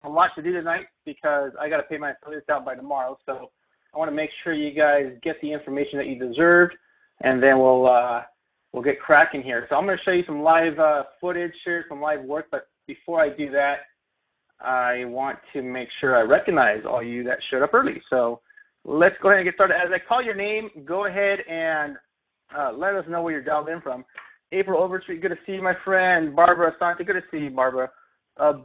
a lot to do tonight because I got to pay my affiliates out by tomorrow. So I want to make sure you guys get the information that you deserve, and then we'll get cracking here. So I'm going to show you some live footage here, some live work. But before I do that, I want to make sure I recognize all you that showed up early. So let's go ahead and get started. As I call your name, go ahead and let us know where you're dialed in from. April Overstreet, good to see you, my friend. Barbara Asante, good to see you, Barbara.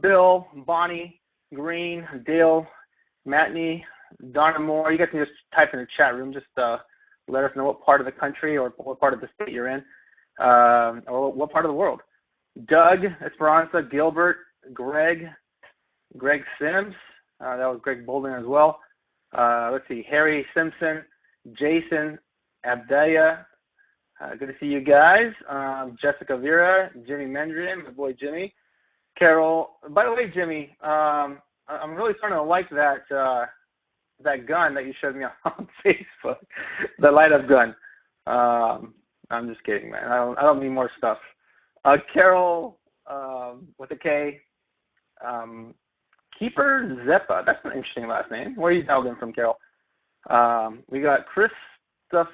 Bill, Bonnie, Green, Dale, Matney, Donna Moore. You guys can just type in the chat room. Just let us know what part of the country or what part of the state you're in, or what part of the world. Doug, Esperanza, Gilbert, Greg Sims. That was Greg Bolden as well. Let's see, Harry Simpson, Jason, Abdaya. Good to see you guys. Jessica Vera, Jimmy Mendrin, my boy Jimmy. Carol, by the way, Jimmy, I'm really starting to like that gun that you showed me on Facebook, the light-up gun. I'm just kidding, man. I don't need more stuff. Carol, with a K. Keeper Zeppa. That's an interesting last name. Where are you dialed in from, Carol? We got Christoph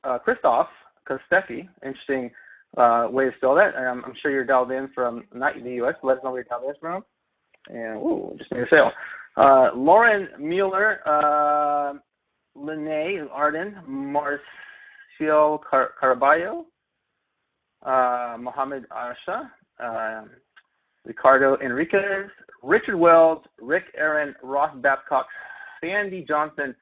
Kostefi. Interesting way to spell that. I'm sure you're dialed in from not the U.S. Let us know where you're dialed in from. And just made a sale. Lauren Mueller, Lene Arden, Marcial Caraballo, Mohammed Asha, Ricardo Enriquez, Richard Wells, Rick Aaron, Ross Babcock, Sandy Johnson.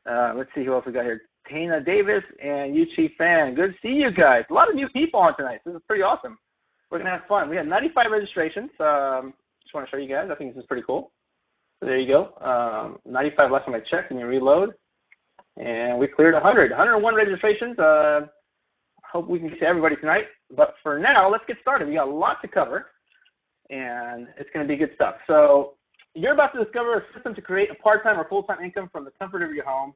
Let's see who else we got here. Tana Davis and Yuchi Fan. Good to see you guys. A lot of new people on tonight. This is pretty awesome. We're going to have fun. We had 95 registrations. Just want to show you guys. I think this is pretty cool. So there you go. 95 last time I checked, and you reload. And we cleared 100. 101 registrations. Hope we can get to everybody tonight. But for now, let's get started. We got a lot to cover, and it's going to be good stuff. So you're about to discover a system to create a part-time or full-time income from the comfort of your home.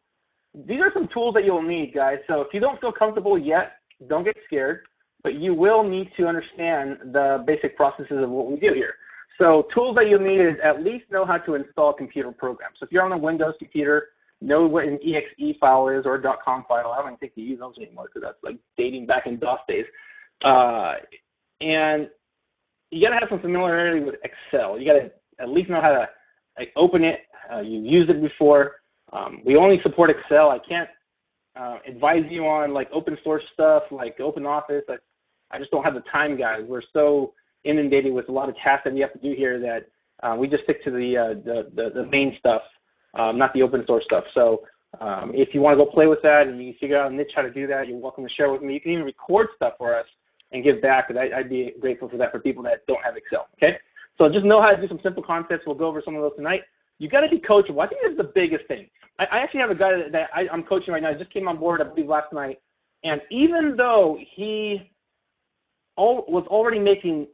These are some tools that you'll need, guys. So if you don't feel comfortable yet, don't get scared, but you will need to understand the basic processes of what we do here. So tools that you'll need is at least know how to install computer programs. So if you're on a Windows computer, know what an exe file is or a .com file. I don't even think you use those anymore because that's like dating back in DOS days. And you got to have some familiarity with Excel. You got to at least know how to open it. You've used it before. We only support Excel. I can't advise you on like open source stuff like OpenOffice. I just don't have the time, guys. We're so inundated with a lot of tasks that we have to do here that we just stick to the main stuff, not the open source stuff. So if you want to go play with that and you figure out a niche how to do that, you're welcome to share with me. You can even record stuff for us and give back, because I'd be grateful for that for people that don't have Excel. Okay? So just know how to do some simple concepts. We'll go over some of those tonight. You got to be coachable. I think that's the biggest thing. I actually have a guy that I'm coaching right now. He just came on board, I believe, last night. And even though he was already making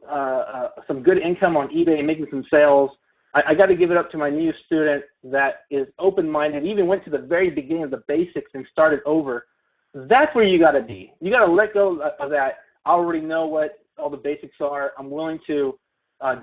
some good income on eBay and making some sales, I got to give it up to my new student that is open-minded, even went to the very beginning of the basics and started over. That's where you got to be. You got to let go of that. I already know what all the basics are. I'm willing to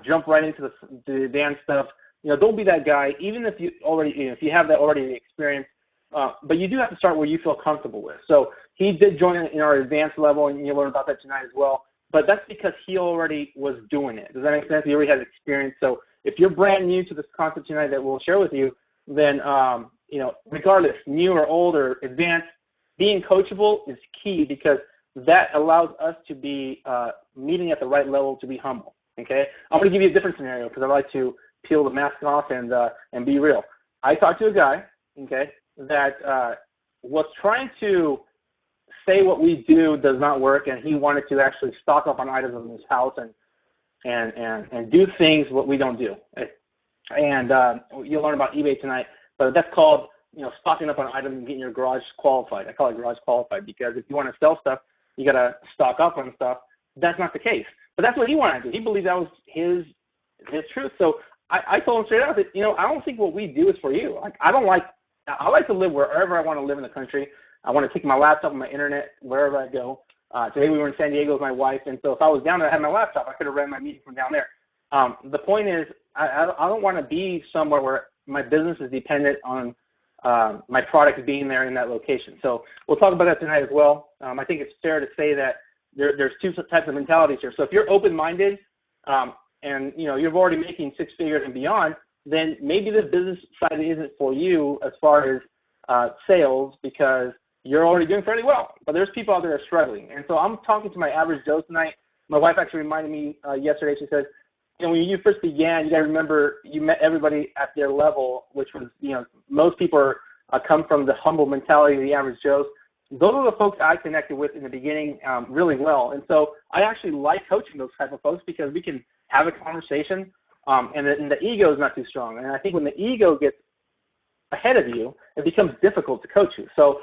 jump right into the advanced stuff. You know, don't be that guy, even if you already, if you have that already experience, but you do have to start where you feel comfortable with. So he did join in our advanced level, and you'll learn about that tonight as well. But that's because he already was doing it. Does that make sense? He already has experience. So if you're brand new to this concept tonight that we'll share with you, then, you know, regardless, new or old or advanced, being coachable is key, because that allows us to be meeting at the right level, to be humble. Okay? I'm going to give you a different scenario because I like to peel the mask off and be real. I talked to a guy, okay, that was trying to say what we do does not work, and he wanted to actually stock up on items in his house and do things what we don't do. And you'll learn about eBay tonight, but that's called, you know, stocking up on items and getting your garage qualified. I call it garage qualified because if you want to sell stuff, you got to stock up on stuff. That's not the case. But that's what he wanted to do. He believed that was his truth. So I told him straight out that, you know, I don't think what we do is for you. Like, I like to live wherever I want to live in the country. I want to take my laptop and my internet wherever I go. Today we were in San Diego with my wife, and so if I was down there, I had my laptop. I could have ran my meeting from down there. The point is, I don't want to be somewhere where my business is dependent on my product being there in that location. So we'll talk about that tonight as well. I think it's fair to say that there's two types of mentalities here. So if you're open-minded and you're already making six figures and beyond, then maybe the business side isn't for you as far as sales, because you're already doing fairly well. But there's people out there that are struggling. And so I'm talking to my average Joe tonight. My wife actually reminded me yesterday. She said, when you first began, you got to remember you met everybody at their level, which was, most people come from the humble mentality of the average Joes. Those are the folks I connected with in the beginning really well. And so I actually like coaching those type of folks because we can have a conversation and the ego is not too strong. And I think when the ego gets ahead of you, it becomes difficult to coach you. So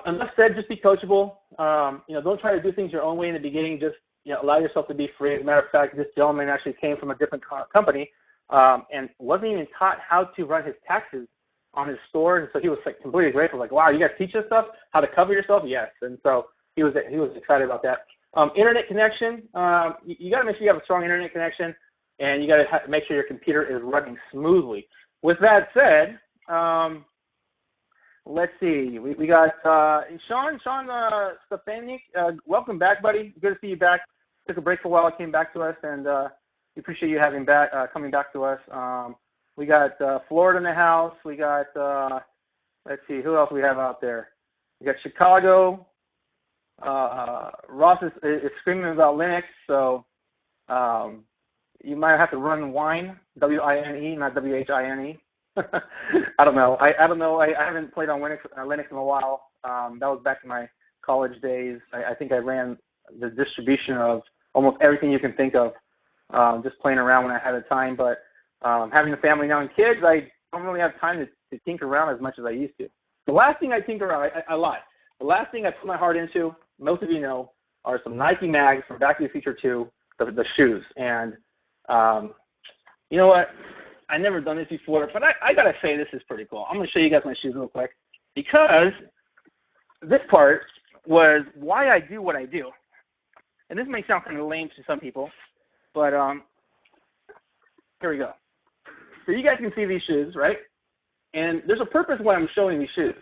enough said, just be coachable. Don't try to do things your own way in the beginning. Just allow yourself to be free. As a matter of fact, this gentleman actually came from a different company and wasn't even taught how to run his taxes on his store, and so he was completely grateful. Like, wow, you guys teach us stuff, how to cover yourself? Yes, and so he was excited about that. Internet connection, you got to make sure you have a strong internet connection, and you got to make sure your computer is running smoothly. With that said, let's see. We got Sean Stefanik. Welcome back, buddy. Good to see you back. Took a break for a while. Came back to us, and we appreciate you coming back to us. We got Florida in the house. We got, let's see, who else we have out there? We got Chicago. Ross is screaming about Linux, so you might have to run wine, W-I-N-E, not W-H-I-N-E. I don't know. I don't know. I haven't played on Linux in a while. That was back in my college days. I think I ran the distribution of almost everything you can think of, just playing around when I had the time. But having a family now and kids, I don't really have time to tinker around as much as I used to. The last thing I tinker around, I lied. The last thing I put my heart into, most of you know, are some Nike mags from Back to the Future 2, the shoes. And you know what? I've never done this before, but I got to say this is pretty cool. I'm going to show you guys my shoes real quick, because this part was why I do what I do. And this may sound kind of lame to some people, but here we go. So you guys can see these shoes, right? And there's a purpose why I'm showing these shoes.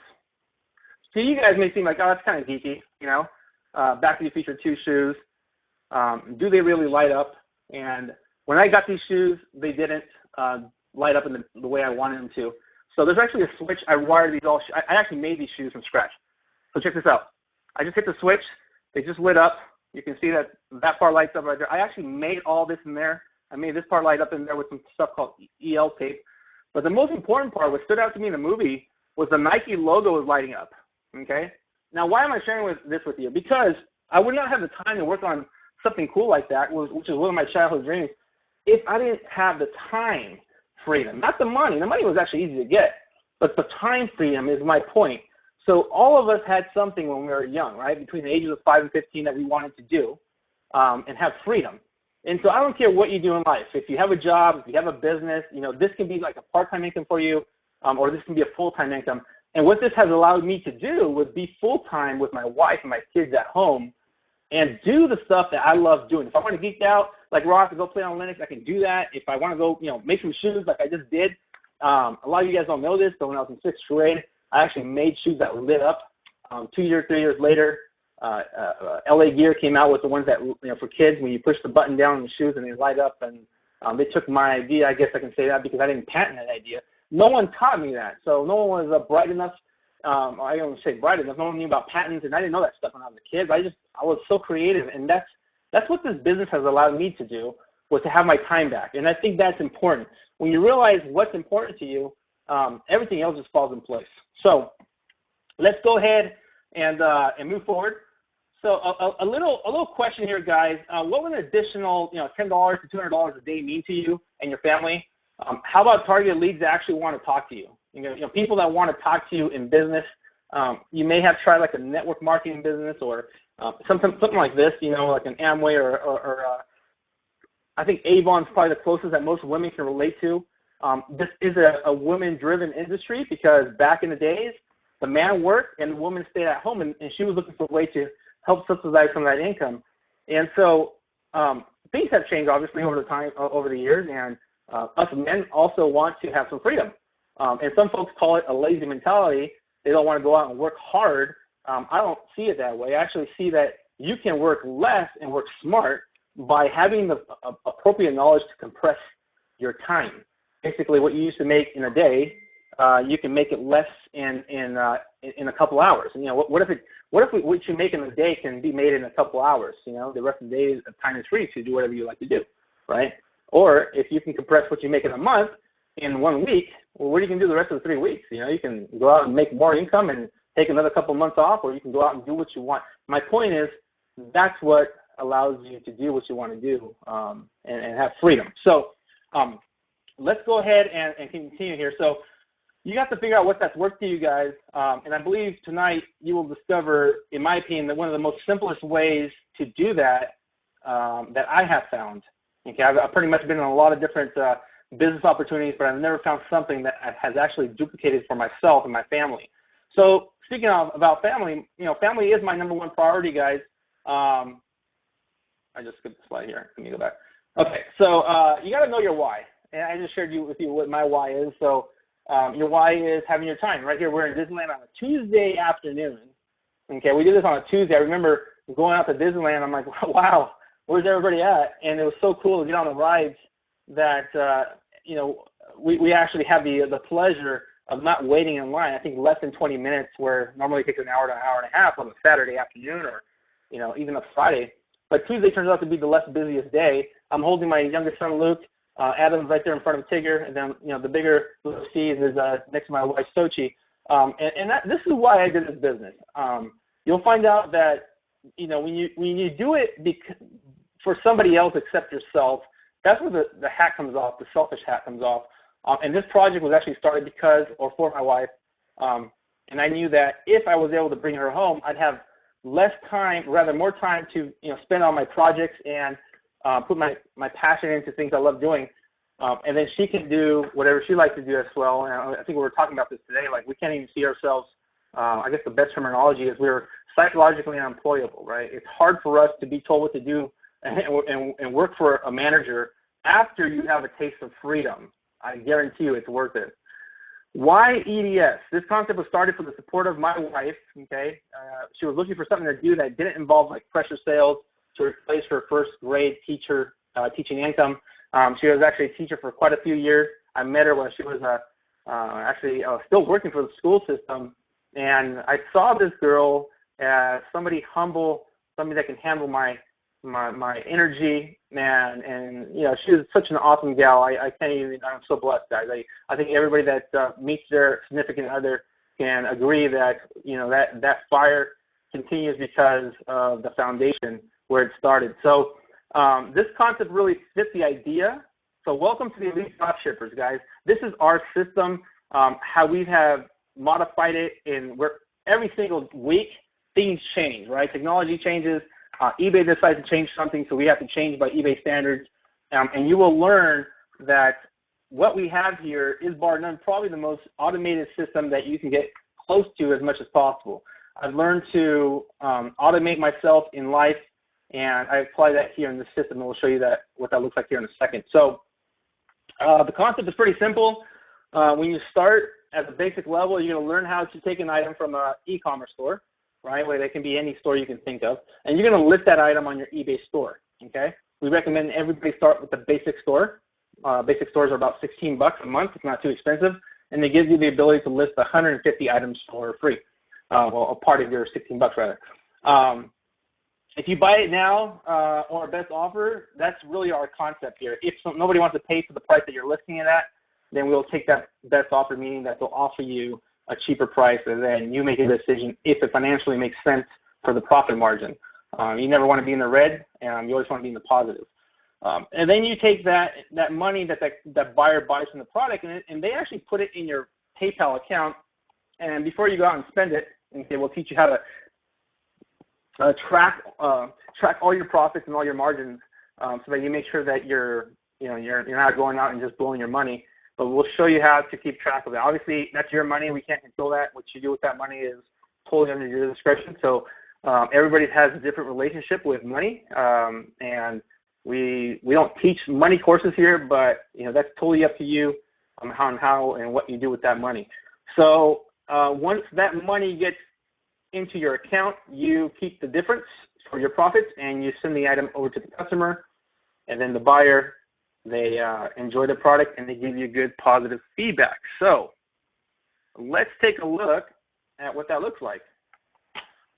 So you guys may seem like, oh, that's kind of geeky, Back to the Future 2 shoes. Do they really light up? And when I got these shoes, they didn't light up in the way I wanted them to. So there's actually a switch. I wired these all. I actually made these shoes from scratch. So check this out. I just hit the switch. They just lit up. You can see that part lights up right there. I actually made all this in there. I made this part light up in there with some stuff called EL tape. But the most important part, what stood out to me in the movie, was the Nike logo was lighting up. Okay? Now, why am I sharing this with you? Because I would not have the time to work on something cool like that, which is one of my childhood dreams, if I didn't have the time freedom. Not the money. The money was actually easy to get. But the time freedom is my point. So all of us had something when we were young, right, between the ages of 5 and 15 that we wanted to do and have freedom. And so I don't care what you do in life. If you have a job, if you have a business, this can be like a part-time income for you, or this can be a full-time income. And what this has allowed me to do was be full-time with my wife and my kids at home and do the stuff that I love doing. If I want to geek out, like Ross, to go play on Linux, I can do that. If I want to go, make some shoes like I just did, a lot of you guys don't know this, but when I was in 6th grade, I actually made shoes that lit up. 2 years, 3 years later, LA Gear came out with the ones that, for kids, when you push the button down on the shoes and they light up. And they took my idea. I guess I can say that because I didn't patent that idea. No one taught me that. So no one was bright enough. I don't say bright enough. No one knew about patents, and I didn't know that stuff when I was a kid. I was so creative, and that's what this business has allowed me to do, was to have my time back. And I think that's important. When you realize what's important to you, everything else just falls in place. So let's go ahead and move forward. So a little question here, guys. What would an additional $10 to $200 a day mean to you and your family? How about targeted leads that actually want to talk to you? People that want to talk to you in business. You may have tried like a network marketing business or something like this. Like an Amway or I think Avon's probably the closest that most women can relate to. This is a women-driven industry because back in the days, the man worked and the woman stayed at home, and she was looking for a way to help subsidize some of that income. And so things have changed obviously over the years, and us men also want to have some freedom. And some folks call it a lazy mentality. They don't want to go out and work hard. I don't see it that way. I actually see that you can work less and work smart by having the appropriate knowledge to compress your time. Basically, what you used to make in a day, you can make it less in a couple hours. And, what if what you make in a day can be made in a couple hours? The rest of the day time is free to do whatever you like to do, right? Or if you can compress what you make in a month in 1 week, well, what are you going to do the rest of the 3 weeks? You can go out and make more income and take another couple months off, or you can go out and do what you want. My point is, that's what allows you to do what you want to do and have freedom. So let's go ahead and continue here. So you got to figure out what that's worth to you guys, and I believe tonight you will discover, in my opinion, that one of the most simplest ways to do that that I have found. Okay, I've pretty much been in a lot of different business opportunities, but I've never found something that has actually duplicated for myself and my family. So speaking about family, family is my number one priority, guys. I just skipped the slide here. Let me go back. Okay, so you got to know your why. And I just shared with you what my why is. So your why is having your time. Right here, we're in Disneyland on a Tuesday afternoon. Okay, we did this on a Tuesday. I remember going out to Disneyland. I'm like, wow, where's everybody at? And it was so cool to get on the rides that, we actually have the pleasure of not waiting in line. I think less than 20 minutes, where normally it takes an hour to an hour and a half on a Saturday afternoon or, even a Friday. But Tuesday turns out to be the less busiest day. I'm holding my youngest son, Luke. Adam's right there in front of Tigger, and then the bigger little Steve is next to my wife, Sochi. And this is why I did this business. You'll find out that when you do it for somebody else except yourself, that's where the hat comes off, the selfish hat comes off. And this project was actually started for my wife. And I knew that if I was able to bring her home, I'd have more time to spend on my projects and put my passion into things I love doing. And then she can do whatever she likes to do as well. And I think we were talking about this today. Like, we can't even see ourselves. I guess the best terminology is we're psychologically unemployable, right? It's hard for us to be told what to do and work for a manager after you have a taste of freedom. I guarantee you it's worth it. Why EDS? This concept was started for the support of my wife, okay? She was looking for something to do that didn't involve pressure sales to replace her first grade teaching income. She was actually a teacher for quite a few years. I met her when she was still working for the school system, and I saw this girl as somebody humble, somebody that can handle my energy, and she was such an awesome gal. I can't even. I'm so blessed, guys. I think everybody that meets their significant other can agree that that fire continues because of the foundation where it started. So this concept really fits the idea. So welcome to the Elite Dropshippers, guys. This is our system. How we have modified it, where every single week things change, right? Technology changes. eBay decides to change something, so we have to change by eBay standards. And you will learn that what we have here is, bar none, probably the most automated system that you can get close to as much as possible. I've learned to automate myself in life, and I apply that here in the system, and we'll show you what that looks like here in a second. So the concept is pretty simple. When you start at the basic level, you're going to learn how to take an item from an e-commerce store, right, where they can be any store you can think of, and you're going to list that item on your eBay store, okay? We recommend everybody start with the basic store. Basic stores are about $16 a month. It's not too expensive, and it gives you the ability to list 150 items for free, a part of your $16 rather. If you buy it now or a best offer, that's really our concept here. If nobody wants to pay for the price that you're listing it at, then we'll take that best offer, meaning that they'll offer you a cheaper price, and then you make a decision if it financially makes sense for the profit margin. You never want to be in the red, and you always want to be in the positive. And then you take that money that buyer buys from the product, and they actually put it in your PayPal account. And before you go out and spend it, okay, we'll teach you how to track all your profits and all your margins, so that you make sure that you're not going out and just blowing your money. But we'll show you how to keep track of it. Obviously, that's your money. We can't control that. What you do with that money is totally under your discretion. So everybody has a different relationship with money, and We don't teach money courses here, but that's totally up to you on how and what you do with that money. So once that money gets into your account, you keep the difference for your profits, and you send the item over to the customer, and then the buyer, they enjoy the product and they give you good positive feedback. So let's take a look at what that looks like.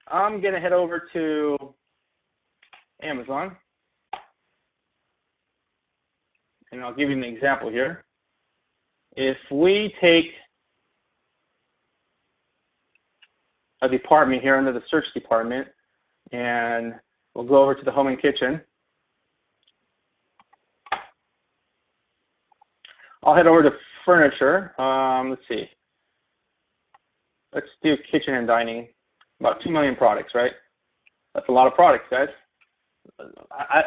I'm going to head over to Amazon, and I'll give you an example here. If we take a department here under the search department, and we'll go over to the home and kitchen. I'll head over to furniture. Let's see. Let's do kitchen and dining. About 2 million products, right? That's a lot of products, guys.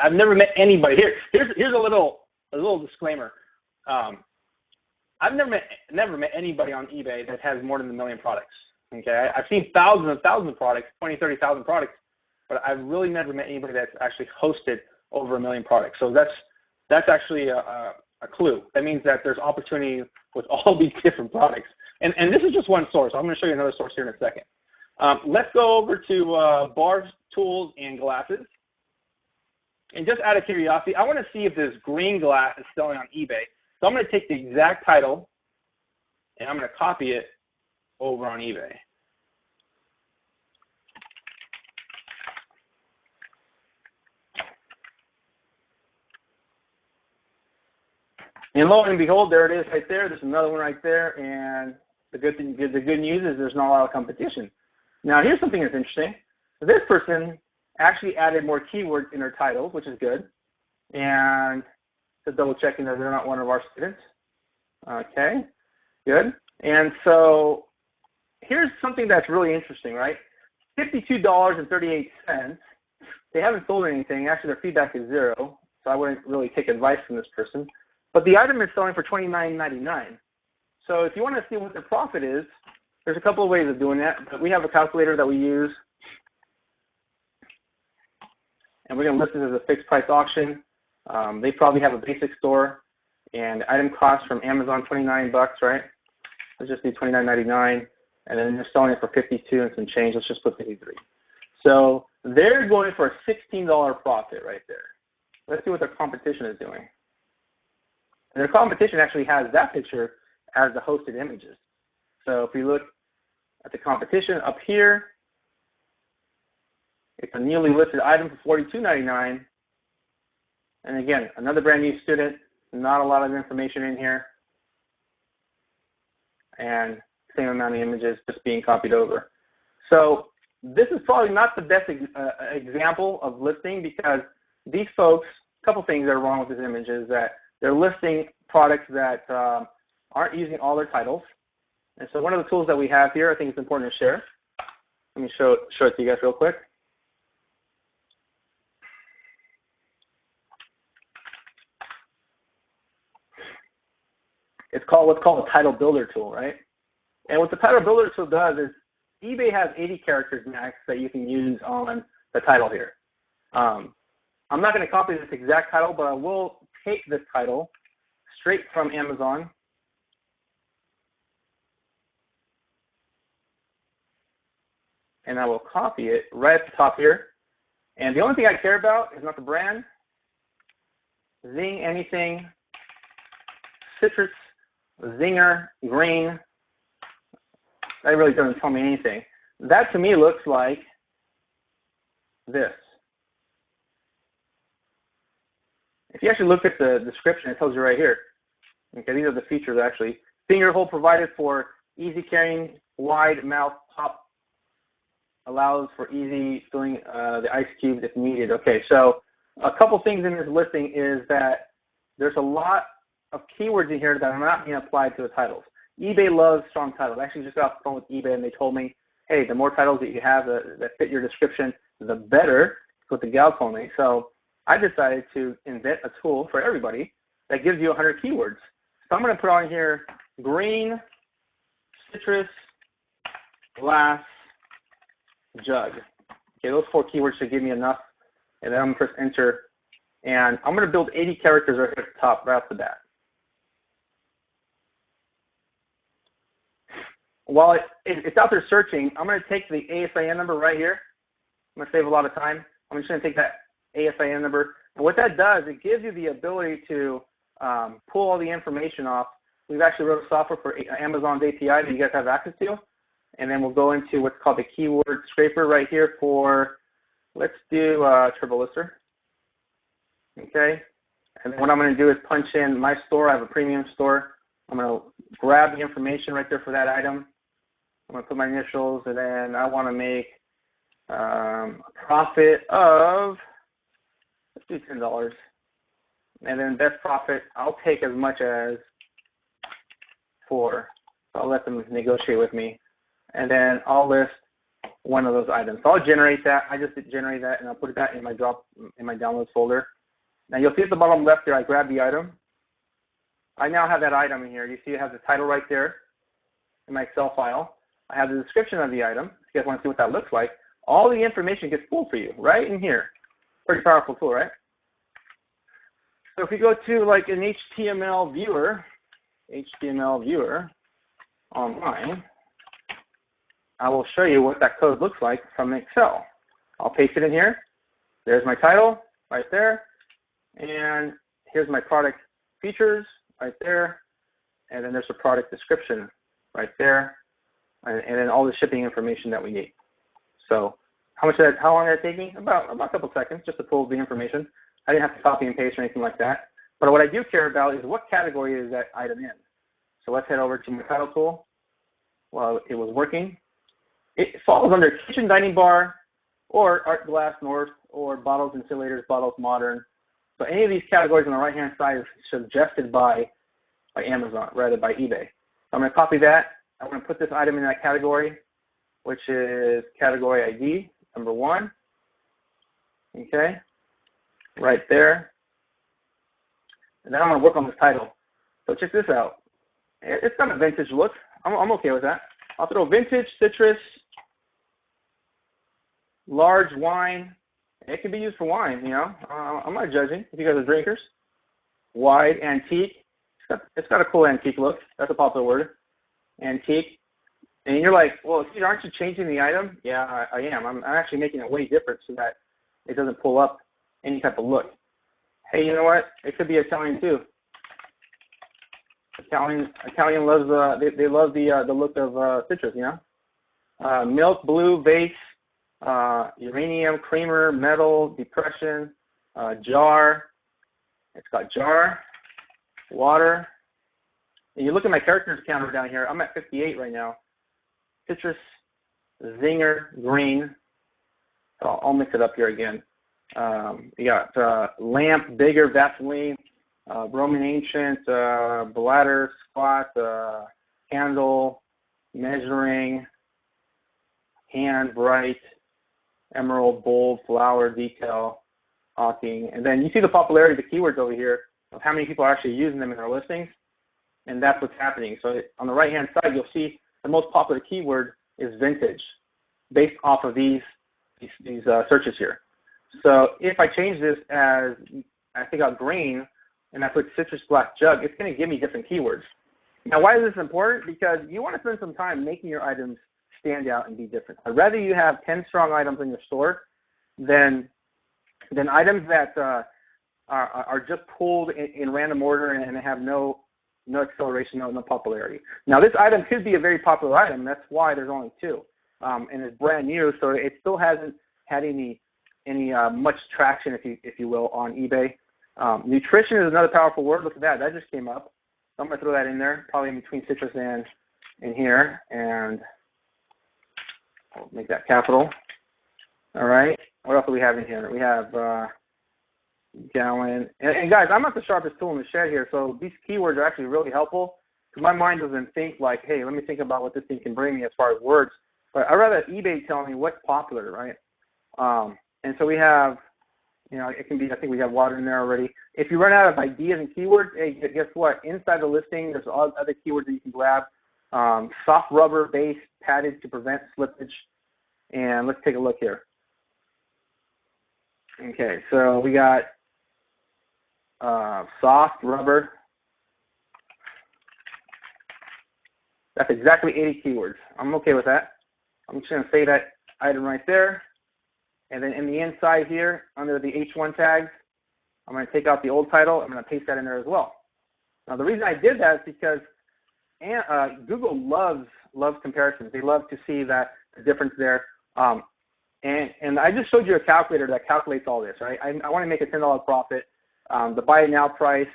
I've never met anybody. Here's a little disclaimer. I've never met anybody on eBay that has more than 1 million products. Okay, I've seen thousands of products, 20, 30,000 products, but I've really never met anybody that's actually hosted over 1 million products. So that's actually a clue. That means that there's opportunity with all these different products. And this is just one source. I'm going to show you another source here in a second. Let's go over to bars, tools, and glasses. And just out of curiosity, I want to see if this green glass is selling on eBay. So I'm going to take the exact title, and I'm going to copy it over on eBay. And lo and behold, there it is right there. There's another one right there. And the good news is there's not a lot of competition. Now, here's something that's interesting. This person actually added more keywords in their titles, which is good. And just double checking that they're not one of our students. Okay, good. And so here's something that's really interesting, right? $52.38. They haven't sold anything. Actually, their feedback is 0, so I wouldn't really take advice from this person. But the item is selling for $29.99. So if you want to see what the profit is, there's a couple of ways of doing that. But we have a calculator that we use. And we're going to list it as a fixed price auction. They probably have a basic store. And item cost from Amazon, $29, right? Let's just do $29.99. And then they're selling it for $52 and some change. Let's just put $53. So they're going for a $16 profit right there. Let's see what their competition is doing. And their competition actually has that picture as the hosted images. So if we look at the competition up here, it's a newly listed item for $42.99. And again, another brand new student, not a lot of information in here. And same amount of images just being copied over. So this is probably not the best example of listing, because these folks, a couple things that are wrong with this image is that they're listing products that aren't using all their titles. And so one of the tools that we have here, I think it's important to share. Let me show it to you guys real quick. It's called what's called a title builder tool, right? And what the title builder tool does is eBay has 80 characters max that you can use on the title here. I'm not going to copy this exact title, but I will take this title straight from Amazon. And I will copy it right at the top here. And the only thing I care about is not the brand. Zing anything, citrus, zinger, green. That really doesn't tell me anything. That to me looks like this. If you actually look at the description, it tells you right here. Okay, these are the features actually. Finger hole provided for easy carrying, wide mouth top, allows for easy filling the ice cubes if needed. Okay, so a couple things in this listing is that there's a lot of keywords in here that are not being applied to the titles. eBay loves strong titles. I actually just got off the phone with eBay and they told me, hey, the more titles that you have that fit your description, the better. That's what the gal told me. So I decided to invent a tool for everybody that gives you 100 keywords. So I'm going to put on here green, citrus, glass, jug. Okay, those 4 keywords should give me enough. And then I'm going to press enter And I'm going to build 80 characters right here at the top, right off the bat. While it's out there searching, I'm going to take the ASIN number right here. I'm going to save a lot of time. I'm just going to take that ASIN number. And what that does, it gives you the ability to pull all the information off. We've actually wrote software for Amazon's API that you guys have access to. And then we'll go into what's called the keyword scraper right here for, let's do Turbo Lister. Okay. And then what I'm going to do is punch in my store. I have a premium store. I'm going to grab the information right there for that item. I'm going to put my initials, and then I want to make a profit of, let's do $10. And then best profit, I'll take as much as 4. So I'll let them negotiate with me. And then I'll list one of those items. So I'll generate that. I just generate that, and I'll put that in my downloads folder. Now you'll see at the bottom left there, I grab the item. I now have that item in here. You see it has the title right there in my Excel file. I have the description of the item. If you guys want to see what that looks like, all the information gets pulled for you right in here. Pretty powerful tool, right? So if we go to like an HTML viewer online, I will show you what that code looks like from Excel. I'll paste it in here. There's my title right there. And here's my product features right there. And then there's a product description right there. And then all the shipping information that we need. So how long did that take me? About a couple seconds just to pull the information. I didn't have to copy and paste or anything like that. But what I do care about is what category is that item in. So let's head over to my title tool. Well, it was working. It falls under kitchen dining bar or art glass north or bottles insulators, bottles modern. So any of these categories on the right-hand side is suggested by Amazon, rather by eBay. So I'm going to copy that. I'm going to put this item in that category, which is category ID number 1. Okay, right there. And then I'm going to work on this title. So check this out. It's got a vintage look. I'm okay with that. I'll throw vintage, citrus, large wine. It can be used for wine, you know. I'm not judging if you guys are drinkers. Wide, antique. It's got a cool antique look. That's a popular word. Antique. And you're like, well, aren't you changing the item? Yeah, I am. I'm actually making it way different so that it doesn't pull up any type of look. Hey, you know what? It could be Italian too. Italian loves they love the look of citrus, you know. Milk, blue, vase, uranium, creamer, metal, depression, jar. It's got jar, water. And you look at my characters counter down here. I'm at 58 right now. Citrus, zinger, green. So I'll mix it up here again. You got lamp, bigger, Vaseline, Roman ancient, bladder, squat, candle, measuring, hand, bright, emerald, bold, flower, detail, hawking. And then you see the popularity of the keywords over here of how many people are actually using them in their listings. And that's what's happening. So on the right-hand side, you'll see the most popular keyword is vintage, based off of these searches here. So if I change this as, I think I'll green, and I put citrus black jug, it's going to give me different keywords. Now, why is this important? Because you want to spend some time making your items stand out and be different. I'd rather you have 10 strong items in your store than items that are just pulled in random order and have no acceleration, no popularity. Now, this item could be a very popular item. That's why there's only 2. And it's brand new, so it still hasn't had any much traction, if you will, on eBay. Nutrition is another powerful word. Look at that. That just came up. So I'm going to throw that in there, probably in between citrus and in here. And I'll make that capital. All right. What else do we have in here? We have gallon. And guys, I'm not the sharpest tool in the shed here, so these keywords are actually really helpful. Because my mind doesn't think like, hey, let me think about what this thing can bring me as far as words. But I'd rather eBay tell me what's popular, right? And so we have, you know, it can be, I think we have water in there already. If you run out of ideas and keywords, hey, guess what? Inside the listing, there's other keywords that you can grab. Soft rubber base padded to prevent slippage. And let's take a look here. Okay, so we got soft rubber. That's exactly 80 keywords. I'm okay with that. I'm just going to say that item right there. And then in the inside here, under the H1 tags, I'm going to take out the old title. I'm going to paste that in there as well. Now, the reason I did that is because Google loves comparisons. They love to see that the difference there. And I just showed you a calculator that calculates all this, right? I want to make a $10 profit. The buy it now price,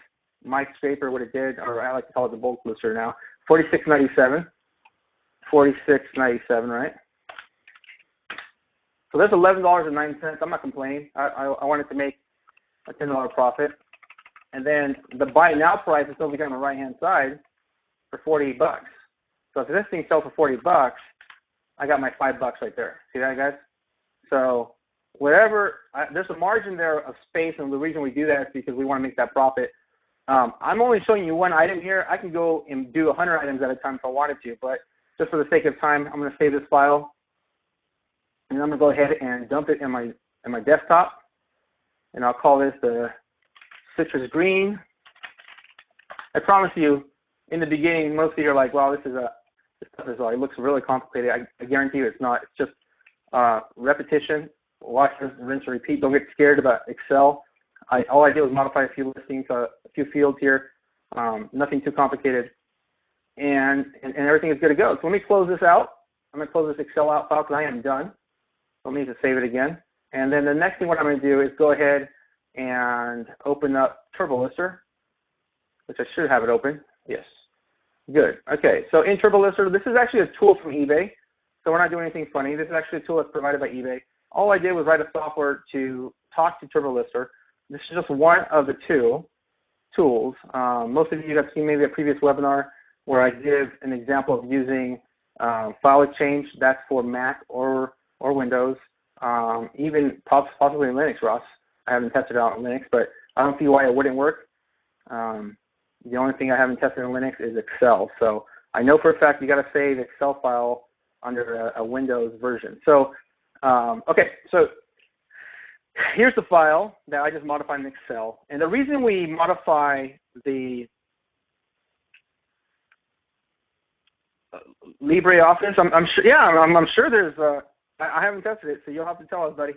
my scraper, what it did, or I like to call it the bulk booster now, $46.97. $46.97, right? So that's $11.09. I'm not complaining. I wanted to make a $10 profit. And then the buy now price is over here on the right-hand side for $48. So if this thing sells for $40, I got my $5 right there. See that, guys? So whatever, there's a margin there of space, and the reason we do that is because we want to make that profit. I'm only showing you one item here. I can go and do 100 items at a time if I wanted to, but just for the sake of time, I'm going to save this file, and I'm going to go ahead and dump it in my desktop, and I'll call this the citrus green. I promise you, in the beginning, most of you are like, "Wow, this stuff it looks really complicated." I guarantee you, it's not. It's just repetition. Watch this, rinse and repeat. Don't get scared about Excel. All I did was modify a few listings, a few fields here. Nothing too complicated, and everything is good to go. So let me close this out. I'm going to close this Excel out file because I am done. Let me just save it again. And then the next thing what I'm going to do is go ahead and open up TurboLister, which I should have it open. Yes. Good. Okay. So in TurboLister, this is actually a tool from eBay. So we're not doing anything funny. This is actually a tool that's provided by eBay. All I did was write a software to talk to TurboLister. This is just one of the two tools. Most of you have seen maybe a previous webinar where I give an example of using File Exchange. That's for Mac or Windows, even possibly in Linux, Ross. I haven't tested it out in Linux, but I don't see why it wouldn't work. The only thing I haven't tested in Linux is Excel. So I know for a fact you got to save the Excel file under a Windows version. So, okay, so here's the file that I just modified in Excel. And the reason we modify the LibreOffice, I'm sure, yeah, I'm sure there's, I haven't tested it, so you'll have to tell us, buddy.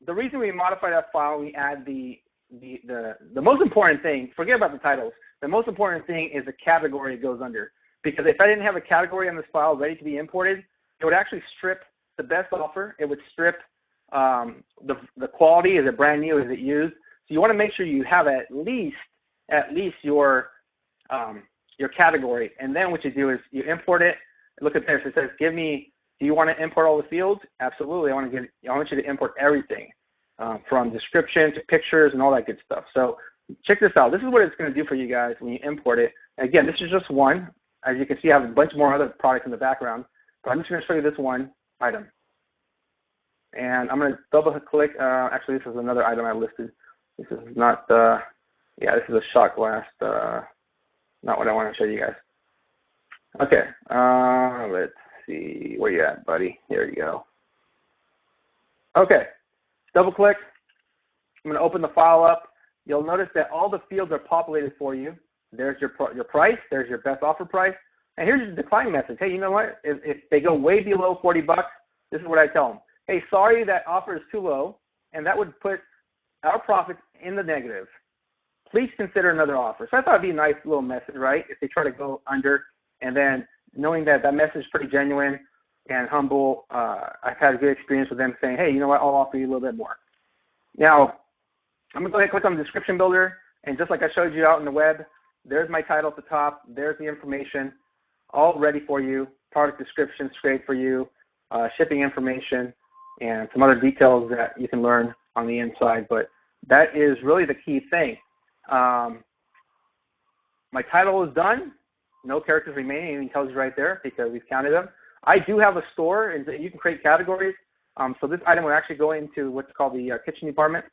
The reason we modify that file, we add the most important thing, forget about the titles, the most important thing is the category it goes under. Because if I didn't have a category on this file ready to be imported, it would actually strip the best offer. It would strip the quality. Is it brand new? Is it used? So you want to make sure you have at least your category. And then what you do is you import it. Look at this. It says, "Give me. Do you want to import all the fields?" Absolutely. I want you to import everything, from description to pictures and all that good stuff. So check this out. This is what it's going to do for you guys when you import it. And again, this is just one. As you can see, I have a bunch more other products in the background, but I'm just going to show you this one item. And I'm going to double click. Actually, this is another item I listed. This is not, yeah, this is a shot glass. Not what I want to show you guys. Okay, let's see. Where you at, buddy? There you go. Okay, double click. I'm going to open the file up. You'll notice that all the fields are populated for you. There's your price. There's your best offer price. And here's your decline message. Hey, you know what? If they go way below $40, this is what I tell them. Hey, sorry, that offer is too low, and that would put our profits in the negative. Please consider another offer. So I thought it'd be a nice little message, right? If they try to go under, and then knowing that that message is pretty genuine and humble, I've had a good experience with them saying, hey, you know what? I'll offer you a little bit more. Now, I'm going to go ahead and click on the description builder, and just like I showed you out in the web, there's my title at the top. There's the information all ready for you. Product description straight for you. Shipping information and some other details that you can learn on the inside. But that is really the key thing. My title is done. No characters remaining. It tells you right there because we've counted them. I do have a store, and you can create categories. So this item will actually go into what's called the kitchen department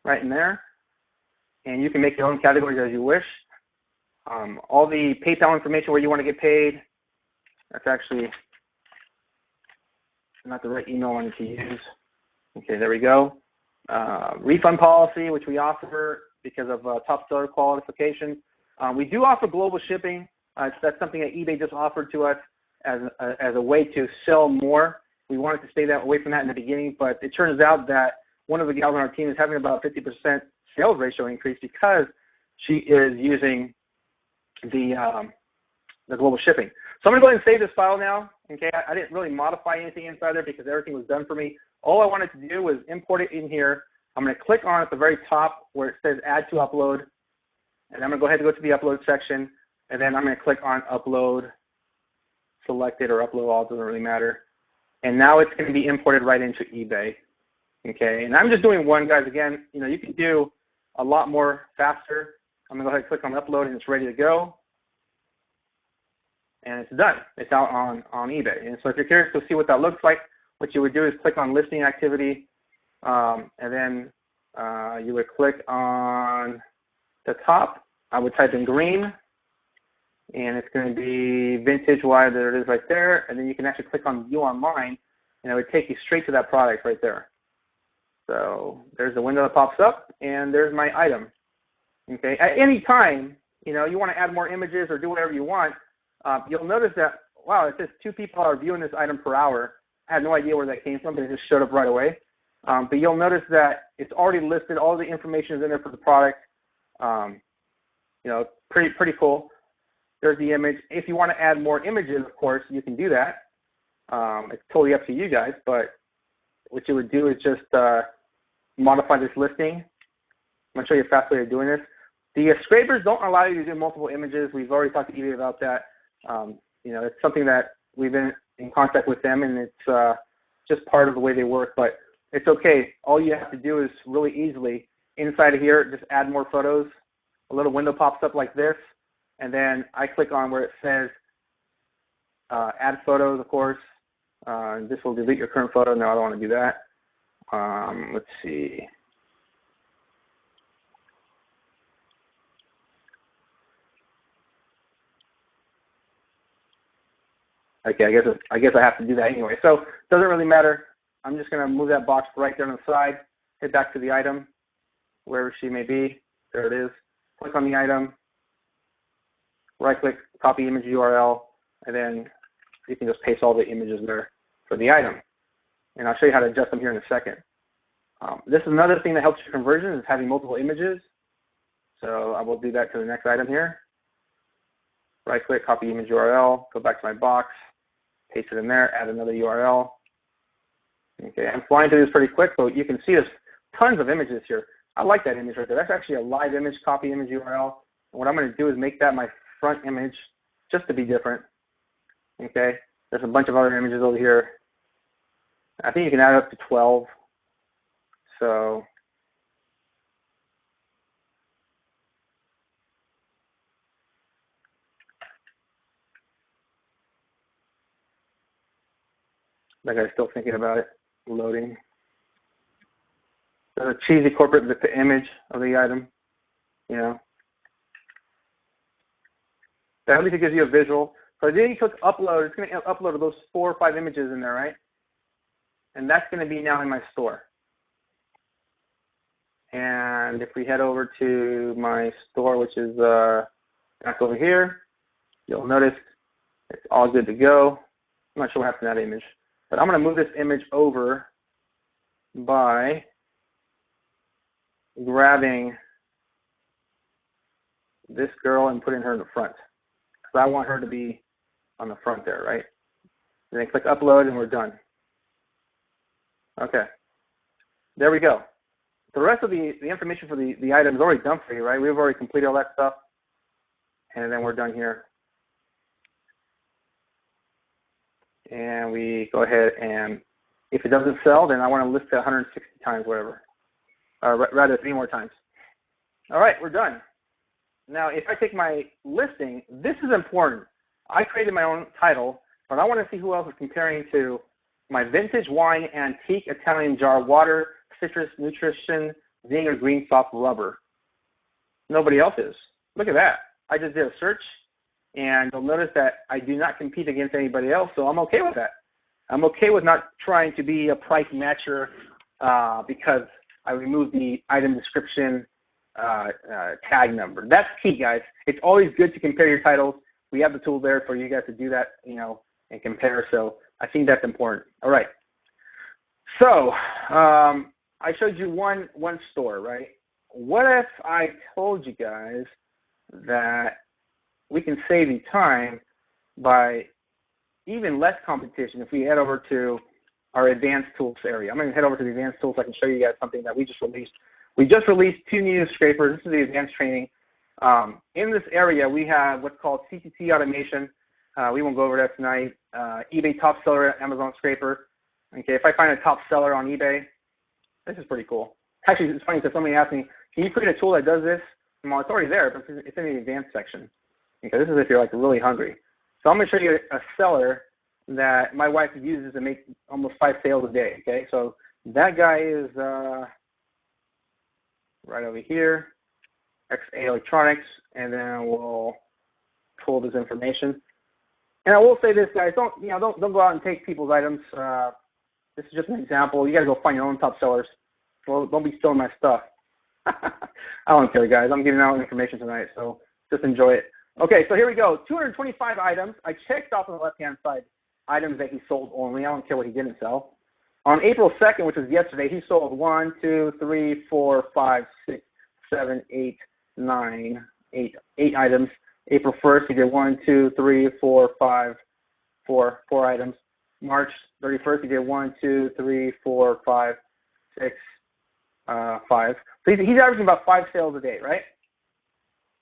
right in there. And you can make your own categories as you wish. All the PayPal information where you want to get paid, that's actually not the right email I wanted to use. Okay, there we go. Refund policy, which we offer. because of top seller qualification. We do offer global shipping. That's something that eBay just offered to us as a way to sell more. We wanted to stay away from that in the beginning, but it turns out that one of the gals on our team is having about a 50% sales ratio increase because she is using the global shipping. So I'm going to go ahead and save this file now. Okay, I didn't really modify anything inside there because everything was done for me. All I wanted to do was import it in here. I'm going to click on at the very top where it says Add to Upload, and I'm going to go ahead and go to the Upload section, and then I'm going to click on Upload, select it, or Upload All, doesn't really matter. And now it's going to be imported right into eBay. Okay, and I'm just doing one, guys. Again, you know, you can do a lot more faster. I'm going to go ahead and click on Upload, and it's ready to go. And it's done. It's out on eBay. And so if you're curious to see what that looks like, what you would do is click on Listing Activity, and then you would click on the top. I would type in green, and it's going to be vintage wire. There it is right there. And then you can actually click on View Online, and it would take you straight to that product right there. So there's the window that pops up, and there's my item. Okay. At any time, you know, you want to add more images or do whatever you want, you'll notice that, wow, it says 2 people are viewing this item per hour. I had no idea where that came from, but it just showed up right away. But you'll notice that it's already listed. All the information is in there for the product. You know, pretty cool. There's the image. If you want to add more images, of course, you can do that. It's totally up to you guys. But what you would do is just modify this listing. I'm going to show you a fast way of doing this. The scrapers don't allow you to do multiple images. We've already talked to eBay about that. You know, it's something that we've been in contact with them, and it's just part of the way they work. But it's okay. All you have to do is really easily, inside of here, just add more photos. A little window pops up like this, and then I click on where it says Add Photos, of course. This will delete your current photo. No, I don't want to do that. Let's see. Okay, I guess I have to do that anyway. So it doesn't really matter. I'm just going to move that box right there on the side, head back to the item, wherever she may be. There it is. Click on the item, right-click, copy image URL, and then you can just paste all the images there for the item. And I'll show you how to adjust them here in a second. This is another thing that helps your conversion is having multiple images. So I will do that to the next item here. Right-click, copy image URL, go back to my box, paste it in there, add another URL. Okay, I'm flying through this pretty quick, but you can see there's tons of images here. I like that image right there. That's actually a live image, copy image URL. And what I'm going to do is make that my front image just to be different. Okay, there's a bunch of other images over here. I think you can add up to 12. So that guy's still thinking about it, loading. There's a cheesy corporate with the image of the item, you know. So at least it gives you a visual. So then you click upload, it's going to upload those 4 or 5 images in there, right? And that's going to be now in my store. And if we head over to my store, which is back over here, you'll notice it's all good to go. I'm not sure what happened to that image. But I'm going to move this image over by grabbing this girl and putting her in the front. Because I want her to be on the front there, right? And then click upload and we're done. Okay. There we go. The rest of the information for the item is already done for you, right? We've already completed all that stuff. And then we're done here. And we go ahead and if it doesn't sell, then I want to list it 160 times, whatever. Rather 3 more times. All right, we're done. Now, if I take my listing, this is important. I created my own title, but I want to see who else is comparing to my vintage wine antique Italian jar water citrus nutrition zinger green soft rubber. Nobody else is. Look at that. I just did a search, and you'll notice that I do not compete against anybody else, so I'm okay with that. I'm okay with not trying to be a price matcher because I removed the item description tag number. That's key, guys. It's always good to compare your titles. We have the tool there for you guys to do that, and compare. So I think that's important. All right. So I showed you one store, right? What if I told you guys that we can save you time by even less competition if we head over to our advanced tools area? I'm going to head over to the advanced tools so I can show you guys something that we just released. We just released 2 new scrapers. This is the advanced training. In this area, we have what's called CTT automation. We won't go over that tonight. eBay top seller, Amazon scraper. Okay, if I find a top seller on eBay, this is pretty cool. Actually, it's funny because somebody asked me, can you create a tool that does this? Well, it's already there, but it's in the advanced section. Okay, this is if you're like really hungry. So I'm going to show you a seller that my wife uses to make almost 5 sales a day. Okay, so that guy is right over here, XA Electronics, and then we'll pull this information. And I will say this, guys, don't go out and take people's items. This is just an example. You got to go find your own top sellers. Well, don't be stealing my stuff. I don't care, guys. I'm giving out information tonight, so just enjoy it. Okay, so here we go. 225 items. I checked off on the left-hand side items that he sold only. I don't care what he didn't sell. On April 2nd, which was yesterday, he sold 1, 2, 3, 4, 5, 6, 7, 8, 9, 8 items. April 1st, he did 1, 2, 3, 4, 5, 4 items. March 31st, he did 1, 2, 3, 4, 5, 6, 5. So he's averaging about 5 sales a day, right?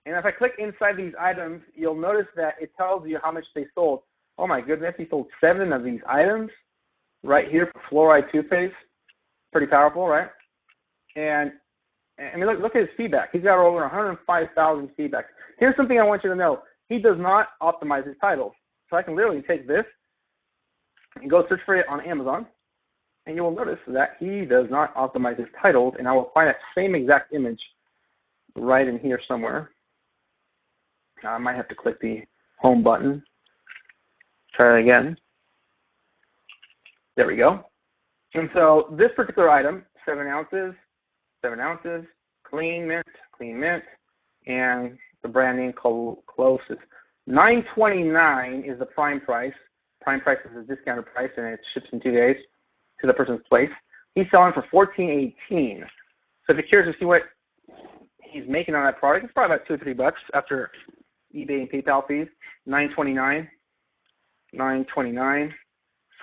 And if I click inside these items, you'll notice that it tells you how much they sold. Oh my goodness, he sold 7 of these items right here for fluoride toothpaste. Pretty powerful, right? And I mean, look at his feedback. He's got over 105,000 feedbacks. Here's something I want you to know. He does not optimize his titles. So I can literally take this and go search for it on Amazon, and you will notice that he does not optimize his titles, and I will find that same exact image right in here somewhere. I might have to click the home button. Try it again. There we go. And so this particular item, 7 ounces, clean mint, and the brand name closest. $9.29 is the prime price. Prime price is a discounted price, and it ships in 2 days to the person's place. He's selling for $14.18. So if you're curious to see what he's making on that product, it's probably about $2 or $3 after eBay and PayPal fees. $9.29,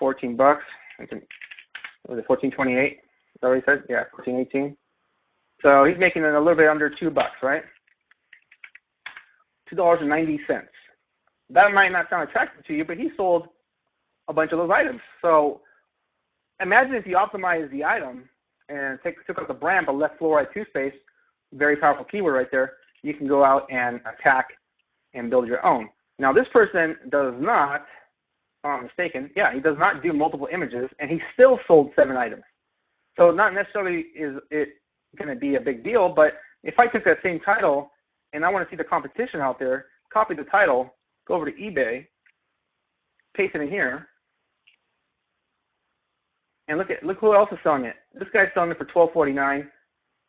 $14. Was it $14.28? Is that what he said? Yeah, $14.18. So he's making it a little bit under $2, right? $2.90. That might not sound attractive to you, but he sold a bunch of those items. So imagine if you optimize the item and took out the brand but left fluoride toothpaste, very powerful keyword right there, you can go out and attack and build your own. Now this person does not, if I'm not mistaken, he does not do multiple images, and he still sold 7 items. So not necessarily is it going to be a big deal, but if I took that same title and I want to see the competition out there, copy the title, go over to eBay, paste it in here, and look who else is selling it. This guy's selling it for $12.49.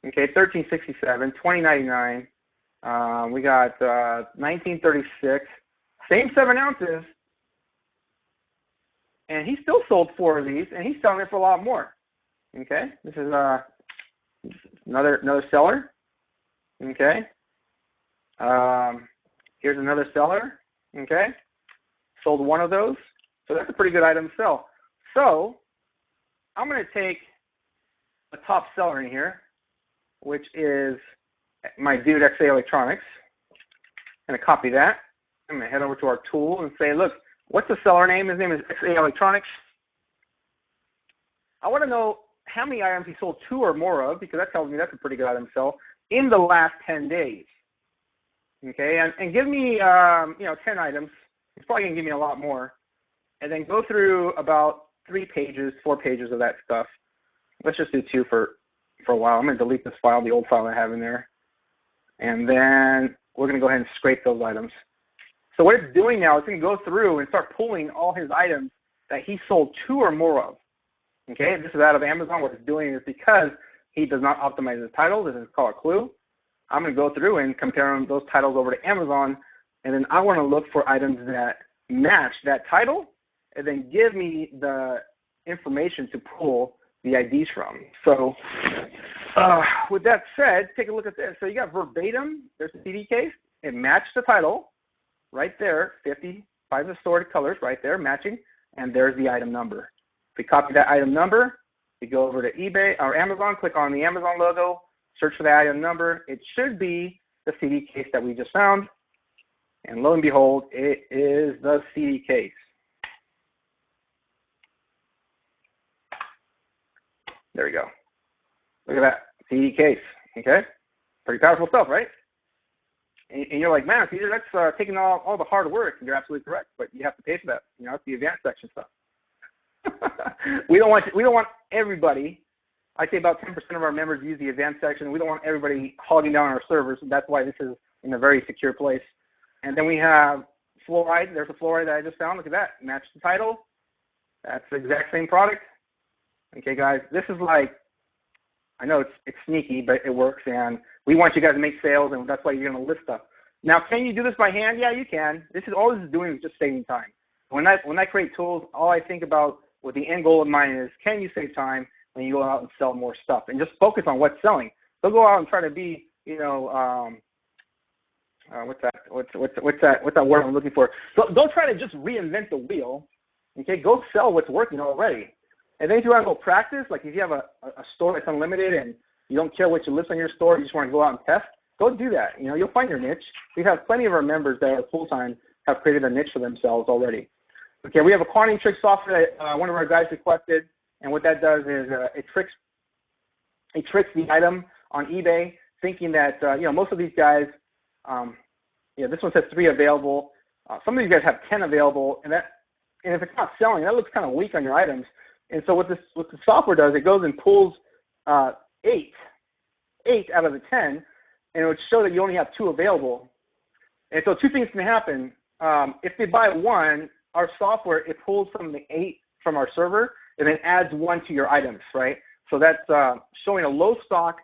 Okay, $13.67, $20.99. We got $19.36. Same 7 ounces, and he still sold 4 of these, and he's selling it for a lot more. Okay, this is another seller. Okay, here's another seller. Okay, sold 1 of those, so that's a pretty good item to sell. So I'm going to take a top seller in here, which is my dude XA Electronics. I'm going to copy that. I'm going to head over to our tool and say, look, what's the seller name? His name is XA Electronics. I want to know how many items he sold 2 or more of, because that tells me that's a pretty good item to sell in the last 10 days. Okay, and give me 10 items. It's probably going to give me a lot more. And then go through about 3 pages, 4 pages of that stuff. Let's just do 2 for a while. I'm going to delete this file, the old file I have in there. And then we're going to go ahead and scrape those items. So what it's doing now is going to go through and start pulling all his items that he sold 2 or more of. Okay, this is out of Amazon. What it's doing is because he does not optimize his title, this is called a clue. I'm going to go through and compare those titles over to Amazon, and then I want to look for items that match that title, and then give me the information to pull the IDs from. So with that said, take a look at this. So you got verbatim, there's a CD case, it matched the title right there, 55 assorted colors right there matching, and there's the item number. If we copy that item number, we go over to eBay or Amazon, click on the Amazon logo, search for the item number. It should be the CD case that we just found, and lo and behold, it is the CD case. There we go. Look at that, CD case, okay? Pretty powerful stuff, right? And you're like, man, Cesar, that's taking all the hard work. And you're absolutely correct, but you have to pay for that. You know, it's the advanced section stuff. we don't want everybody. I say about 10% of our members use the advanced section. We don't want everybody hogging down our servers. That's why this is in a very secure place. And then we have fluoride. There's a fluoride that I just found. Look at that. Match the title. That's the exact same product. Okay, guys, this is like, I know it's sneaky, but it works, and we want you guys to make sales, and that's why you're going to list stuff. Now, can you do this by hand? Yeah, you can. All this is doing is just saving time. When I create tools, all I think about with the end goal of mine is, can you save time when you go out and sell more stuff, and just focus on what's selling. Don't go out and try to be, you know, what's that word I'm looking for? Don't try to just reinvent the wheel. Okay, go sell what's working already. And then if you want to go practice, like if you have a store that's unlimited and you don't care what you list on your store, you just want to go out and test, go do that. You know, you'll find your niche. We have plenty of our members that are full-time have created a niche for themselves already. Okay, we have a quantity trick software that one of our guys requested, and what that does is it tricks the item on eBay, thinking that, you know, most of these guys, this one says 3 available. Some of these guys have 10 available, and if it's not selling, that looks kind of weak on your items. And so what the software does, it goes and pulls 8 out of the 10, and it would show that you only have 2 available. And so 2 things can happen. If they buy 1, our software, it pulls from the 8 from our server and then adds 1 to your items, right? So that's showing a low stock,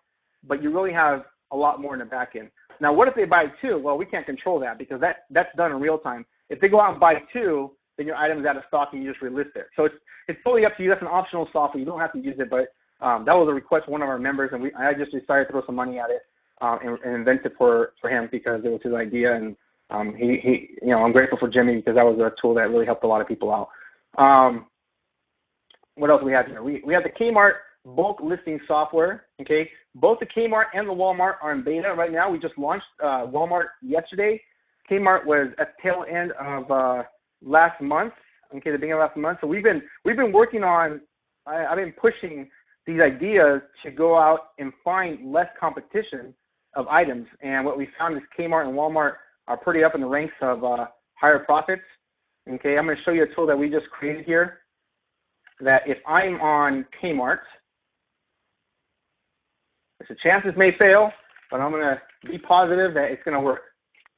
but you really have a lot more in the back end. Now, what if they buy 2? Well, we can't control that because that's done in real time. If they go out and buy 2, then your item is out of stock and you just relist it. So it's totally up to you. That's an optional software. You don't have to use it, but that was a request from one of our members, and I just decided to throw some money at it and invent it for him because it was his idea, and he you know, I'm grateful for Jimmy because that was a tool that really helped a lot of people out. What else do we have here? We have the Kmart bulk listing software. Okay, both the Kmart and the Walmart are in beta right now. We just launched Walmart yesterday. Kmart was at the tail end of last month. Okay, the beginning of last month. So we've been working on. I've been pushing these ideas to go out and find less competition of items. And what we found is Kmart and Walmart are pretty up in the ranks of higher profits. Okay, I'm going to show you a tool that we just created here. That if I'm on Kmart, there's a chance this may fail, but I'm going to be positive that it's going to work.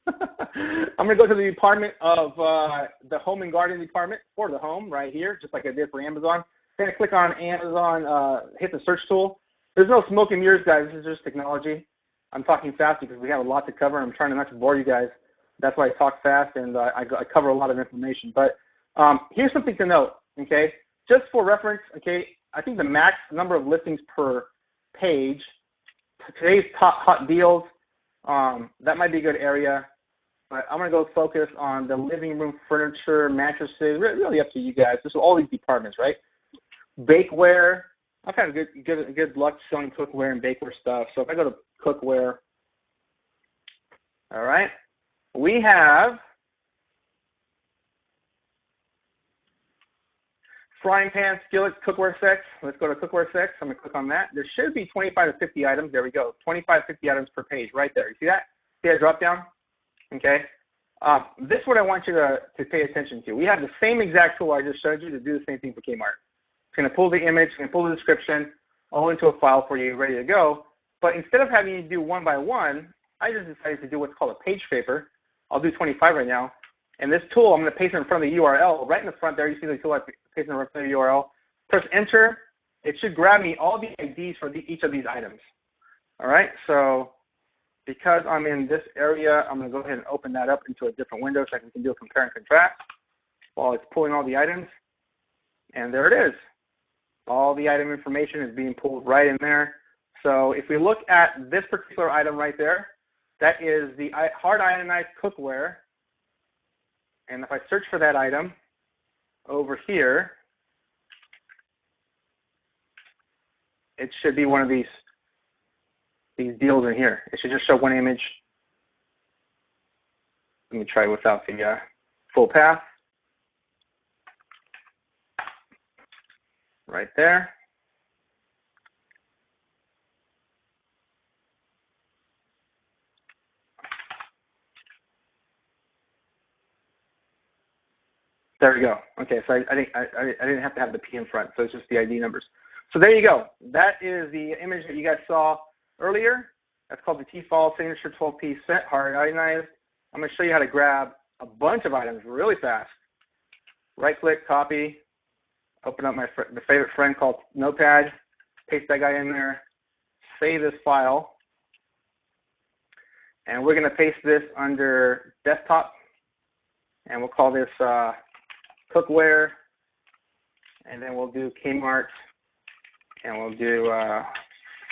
I'm going to go to the department of the home and garden department for the home right here, just like I did for Amazon. I'm going to click on Amazon, hit the search tool. There's no smoke and mirrors, guys. This is just technology. I'm talking fast because we have a lot to cover. I'm trying not to bore you guys. That's why I talk fast and I cover a lot of information. But here's something to note, okay? Just for reference, okay, I think the max number of listings per page, today's top hot deals, that might be a good area. But I'm going to go focus on the living room furniture, mattresses, really up to you guys. This is all these departments, right? Bakeware. I've had good luck selling cookware and bakeware stuff. So if I go to cookware, all right, we have frying pan, skillet, cookware sets. Let's go to cookware sets. I'm going to click on that. There should be 25 to 50 items. There we go. 25 to 50 items per page right there. You see that? See that drop down? Okay. This is what I want you to pay attention to. We have the same exact tool I just showed you to do the same thing for Kmart. It's going to pull the image, it's going to pull the description all into a file for you, ready to go. But instead of having you do one by one, I just decided to do what's called a page scraper. I'll do 25 right now. And this tool, I'm going to paste it in front of the URL. Right in the front there, you see the tool I pasted in front of the URL. Press enter. It should grab me all the IDs for each of these items. All right, so because I'm in this area, I'm going to go ahead and open that up into a different window so I can do a compare and contrast while it's pulling all the items. And there it is. All the item information is being pulled right in there. So if we look at this particular item right there, that is the hard ionized cookware. And if I search for that item over here, it should be one of these deals in here. It should just show one image. Let me try without the full path. Right there. There we go. Okay, so I didn't have to have the P in front, so it's just the ID numbers. So there you go. That is the image that you guys saw earlier. That's called the T-Fall Signature 12-piece set, hard ionized. I'm going to show you how to grab a bunch of items really fast. Right-click, copy, open up the favorite friend called Notepad, paste that guy in there, save this file, and we're going to paste this under desktop, and we'll call this cookware, and then we'll do Kmart, and we'll do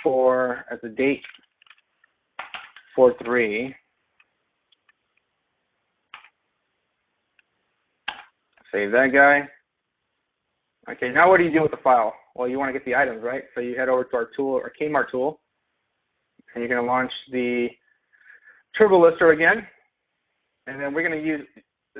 4 as a date, 4/3. Save that guy. Okay, now what do you do with the file? Well, you want to get the items, right? So you head over to our tool, our Kmart tool, and you're going to launch the Turbo Lister again, and then we're going to use,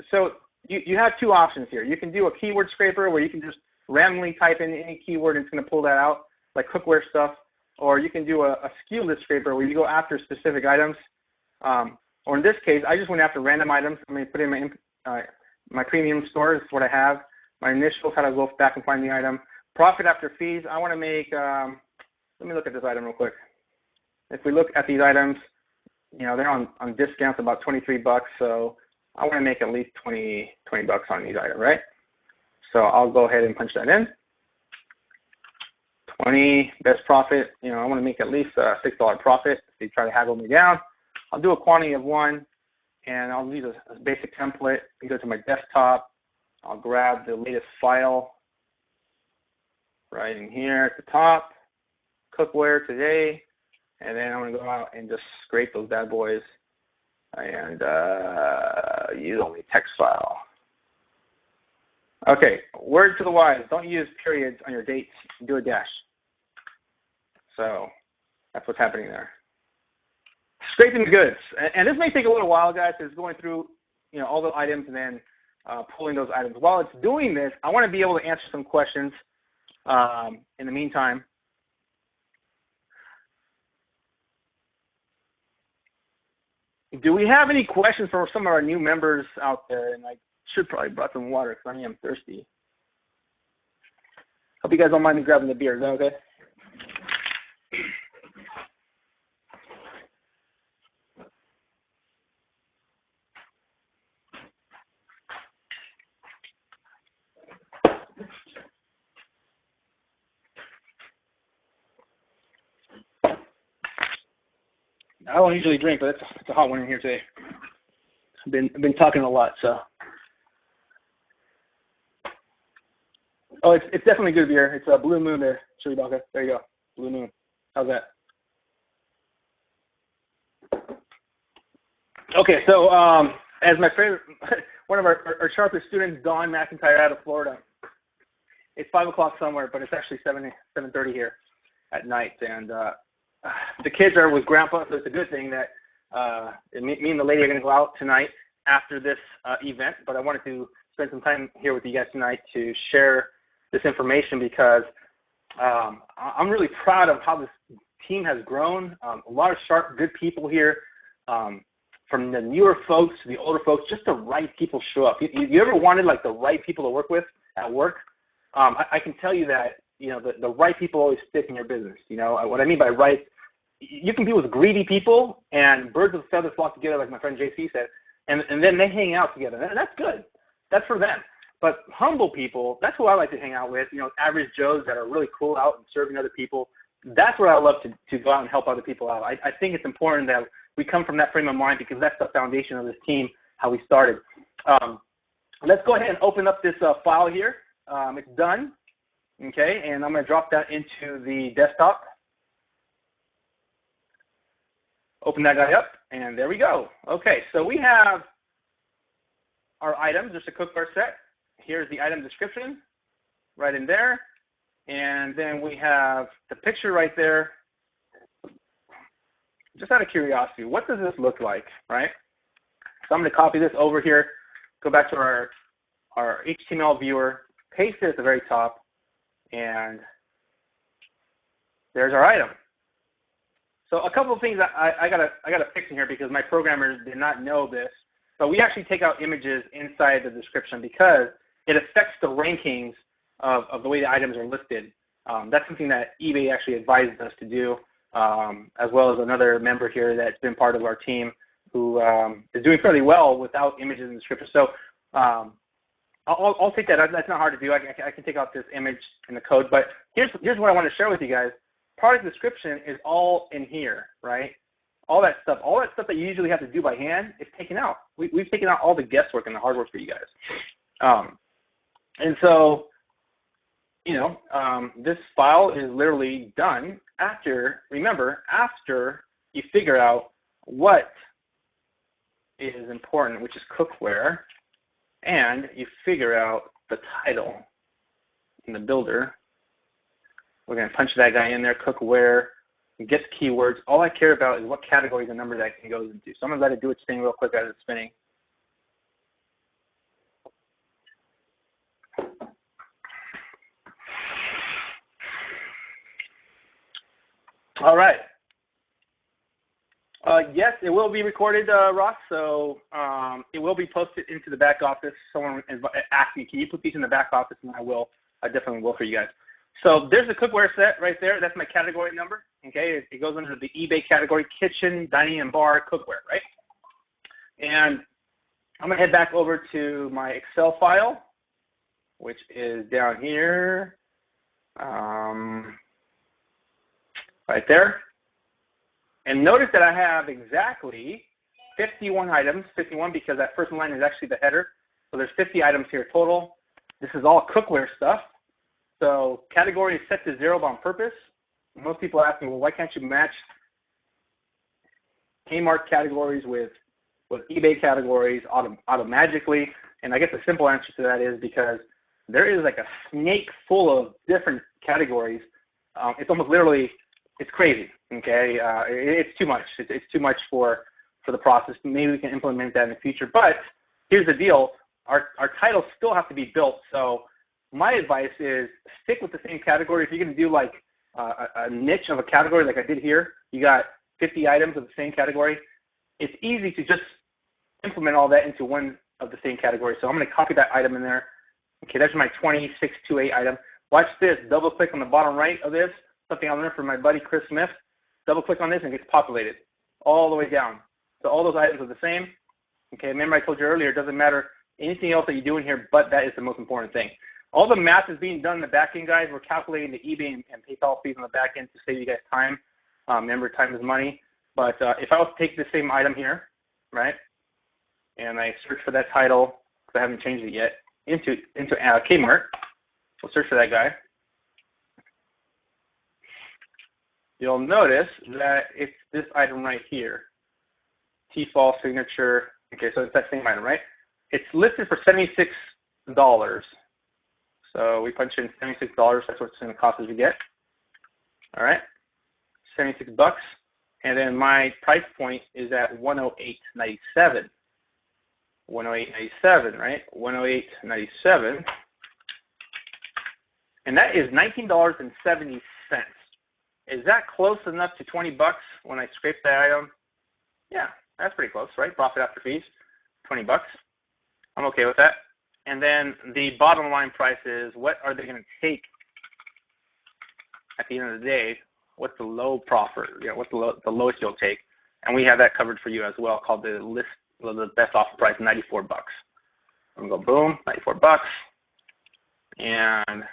so you have two options here. You can do a keyword scraper where you can just randomly type in any keyword and it's going to pull that out, like cookware stuff, or you can do a SKU list scraper where you go after specific items. Or in this case, I just went after random items. I'm going to put in my premium store. This is what I have. My initials, how to go back and find the item. Profit after fees, I want to make, let me look at this item real quick. If we look at these items, you know, they're on discounts about 23 bucks, so I want to make at least 20 bucks on these items, right? So I'll go ahead and punch that in. 20, best profit, you know, I want to make at least a $6 profit if you try to haggle me down. I'll do a quantity of 1, and I'll use a basic template. You go to my desktop. I'll grab the latest file right in here at the top, cookware today, and then I'm going to go out and just scrape those bad boys and use only text file. Okay, word to the wise, don't use periods on your dates, do a dash. So that's what's happening there. Scraping the goods, and this may take a little while, guys, because it's going through, you know, all the items and then pulling those items. While it's doing this, I want to be able to answer some questions in the meantime. Do we have any questions for some of our new members out there? And I should probably brought some water because I am thirsty. Hope you guys don't mind me grabbing the beer. Is that okay? I don't usually drink, but it's a hot one in here today. I've been talking a lot, so. Oh, it's definitely good beer. It's a Blue Moon there, Chili Baca. There you go, Blue Moon. How's that? Okay, so as my favorite, one of our sharpest students, Dawn McIntyre out of Florida. It's 5 o'clock somewhere, but it's actually 7:30 here at night, and the kids are with Grandpa, so it's a good thing that me and the lady are going to go out tonight after this event. But I wanted to spend some time here with you guys tonight to share this information because I'm really proud of how this team has grown. A lot of sharp, good people here, from the newer folks to the older folks. Just the right people show up. You ever wanted like the right people to work with at work? I can tell you that, you know, the right people always stick in your business. You know, what I mean by right, you can be with greedy people and birds of a feather flock together, like my friend JC said, and then they hang out together. And that's good. That's for them. But humble people, that's who I like to hang out with, you know, average Joes that are really cool out and serving other people. That's where I love to go out and help other people out. I think it's important that we come from that frame of mind because that's the foundation of this team, how we started. Let's go ahead and open up this file here. It's done, okay, and I'm going to drop that into the desktop. Open that guy up, and there we go. Okay, so we have our items. There's a cookware set. Here's the item description right in there. And then we have the picture right there. Just out of curiosity, what does this look like, right? So I'm going to copy this over here, go back to our HTML viewer, paste it at the very top, and there's our item. So a couple of things I gotta fix in here because my programmers did not know this. But we actually take out images inside the description because it affects the rankings of the way the items are listed. That's something that eBay actually advised us to do, as well as another member here that's been part of our team who is doing fairly well without images in the description. So I'll take that. That's not hard to do. I can take out this image in the code. But here's what I want to share with you guys. Product description is all in here, right? All that stuff that you usually have to do by hand is taken out. We've taken out all the guesswork and the hard work for you guys. And so, you know, this file is literally done after you figure out what is important, which is cookware, and you figure out the title in the builder. We're going to punch that guy in there, cookware, get keywords. All I care about is what category the number that goes into. So I'm going to let it do its thing real quick as it's spinning. All right. Yes, it will be recorded, Ross, so it will be posted into the back office. Someone asked me, can you put these in the back office? And I will. I definitely will for you guys. So there's the cookware set right there. That's my category number. Okay, it goes under the eBay category, kitchen, dining, and bar cookware, right? And I'm going to head back over to my Excel file, which is down here, right there. And notice that I have exactly 51 items, 51 because that first line is actually the header. So there's 50 items here total. This is all cookware stuff. So category is set to 0 on purpose. Most people ask me, well, why can't you match Kmart categories with eBay categories automatically? And I guess the simple answer to that is because there is like a snake full of different categories. It's almost literally, it's crazy, okay? It's too much. It's too much for the process. Maybe we can implement that in the future. But here's the deal. Our titles still have to be built. So my advice is stick with the same category. If you're going to do like a niche of a category like I did here, you got 50 items of the same category, it's easy to just implement all that into one of the same category. So I'm going to copy that item in there. Okay, that's my 2628 item. Watch this. Double click on the bottom right of this. Something I learned from my buddy Chris Smith. Double click on this and it gets populated all the way down. So all those items are the same. Okay, remember I told you earlier, it doesn't matter anything else that you do in here, but that is the most important thing. All the math is being done in the back end, guys. We're calculating the eBay and PayPal fees on the back end to save you guys time. Remember, time is money. But if I was to take the same item here, right, and I search for that title, because I haven't changed it yet, into Kmart, we'll search for that guy. You'll notice that it's this item right here, T-Fall signature. Okay, so it's that same item, right? It's listed for $76. So we punch in $76. That's what it's going to cost as we get. All right, $76. And then my price point is at $108.97. $108.97, right? $108.97. And that is $19.70. Is that close enough to $20 when I scrape that item? Yeah, that's pretty close, right? Profit after fees, $20. I'm okay with that. And then the bottom line price is what are they going to take at the end of the day? What's the low profit? You know, what's the lowest you'll take? And we have that covered for you as well, called the best offer price, $94. I'm going to go boom, $94. And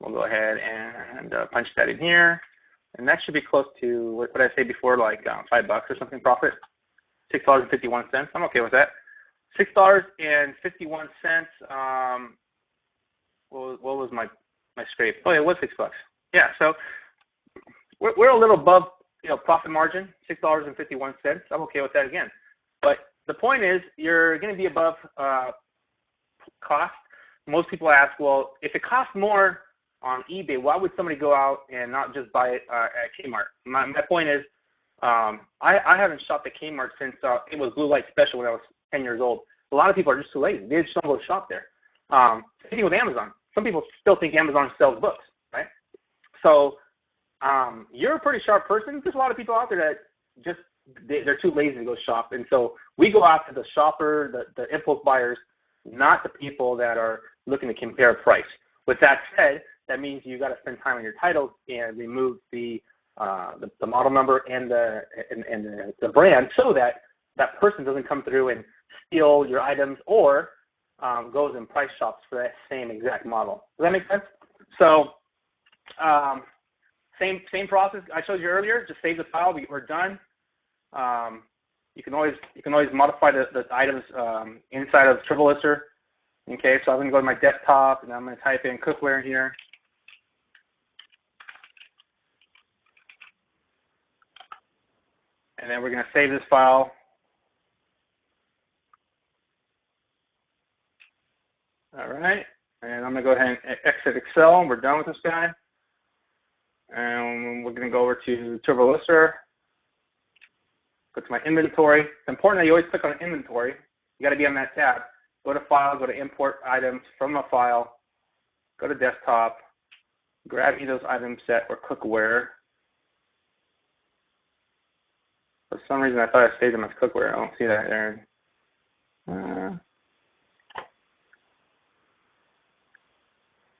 we'll go ahead and punch that in here. And that should be close to, what did I say before, like $5 or something profit? $6.51. I'm okay with that. $6.51. What was my scrape? Oh, yeah, it was $6. Yeah, so we're a little above, profit margin, $6.51. I'm okay with that again. But the point is, you're going to be above cost. Most people ask, well, if it costs more on eBay, why would somebody go out and not just buy it at Kmart? My point is, I haven't shopped at Kmart since it was Blue Light Special when I was 10 years old. A lot of people are just too lazy. They just don't go shop there. Same thing with Amazon. Some people still think Amazon sells books, right? So you're a pretty sharp person. There's a lot of people out there that just they're too lazy to go shop. And so we go after the shopper, the impulse buyers, not the people that are looking to compare price. With that said, that means you got to spend time on your titles and remove the model number and the brand, so that that person doesn't come through and steal your items or goes and price shops for that same exact model. Does that make sense? So same process I showed you earlier. Just save the file. We're done. You can always modify the items inside of Triple Lister. Okay, so I'm going to go to my desktop and I'm going to type in cookware in here. And then we're going to save this file. All right, and I'm going to go ahead and exit Excel. We're done with this guy. And we're going to go over to Turbo Lister. Go to my inventory. It's important that you always click on inventory. You got to be on that tab. Go to File, go to Import Items from a file. Go to Desktop. Grab either those items that were cookware. For some reason, I thought I saved them as cookware. I don't see that there.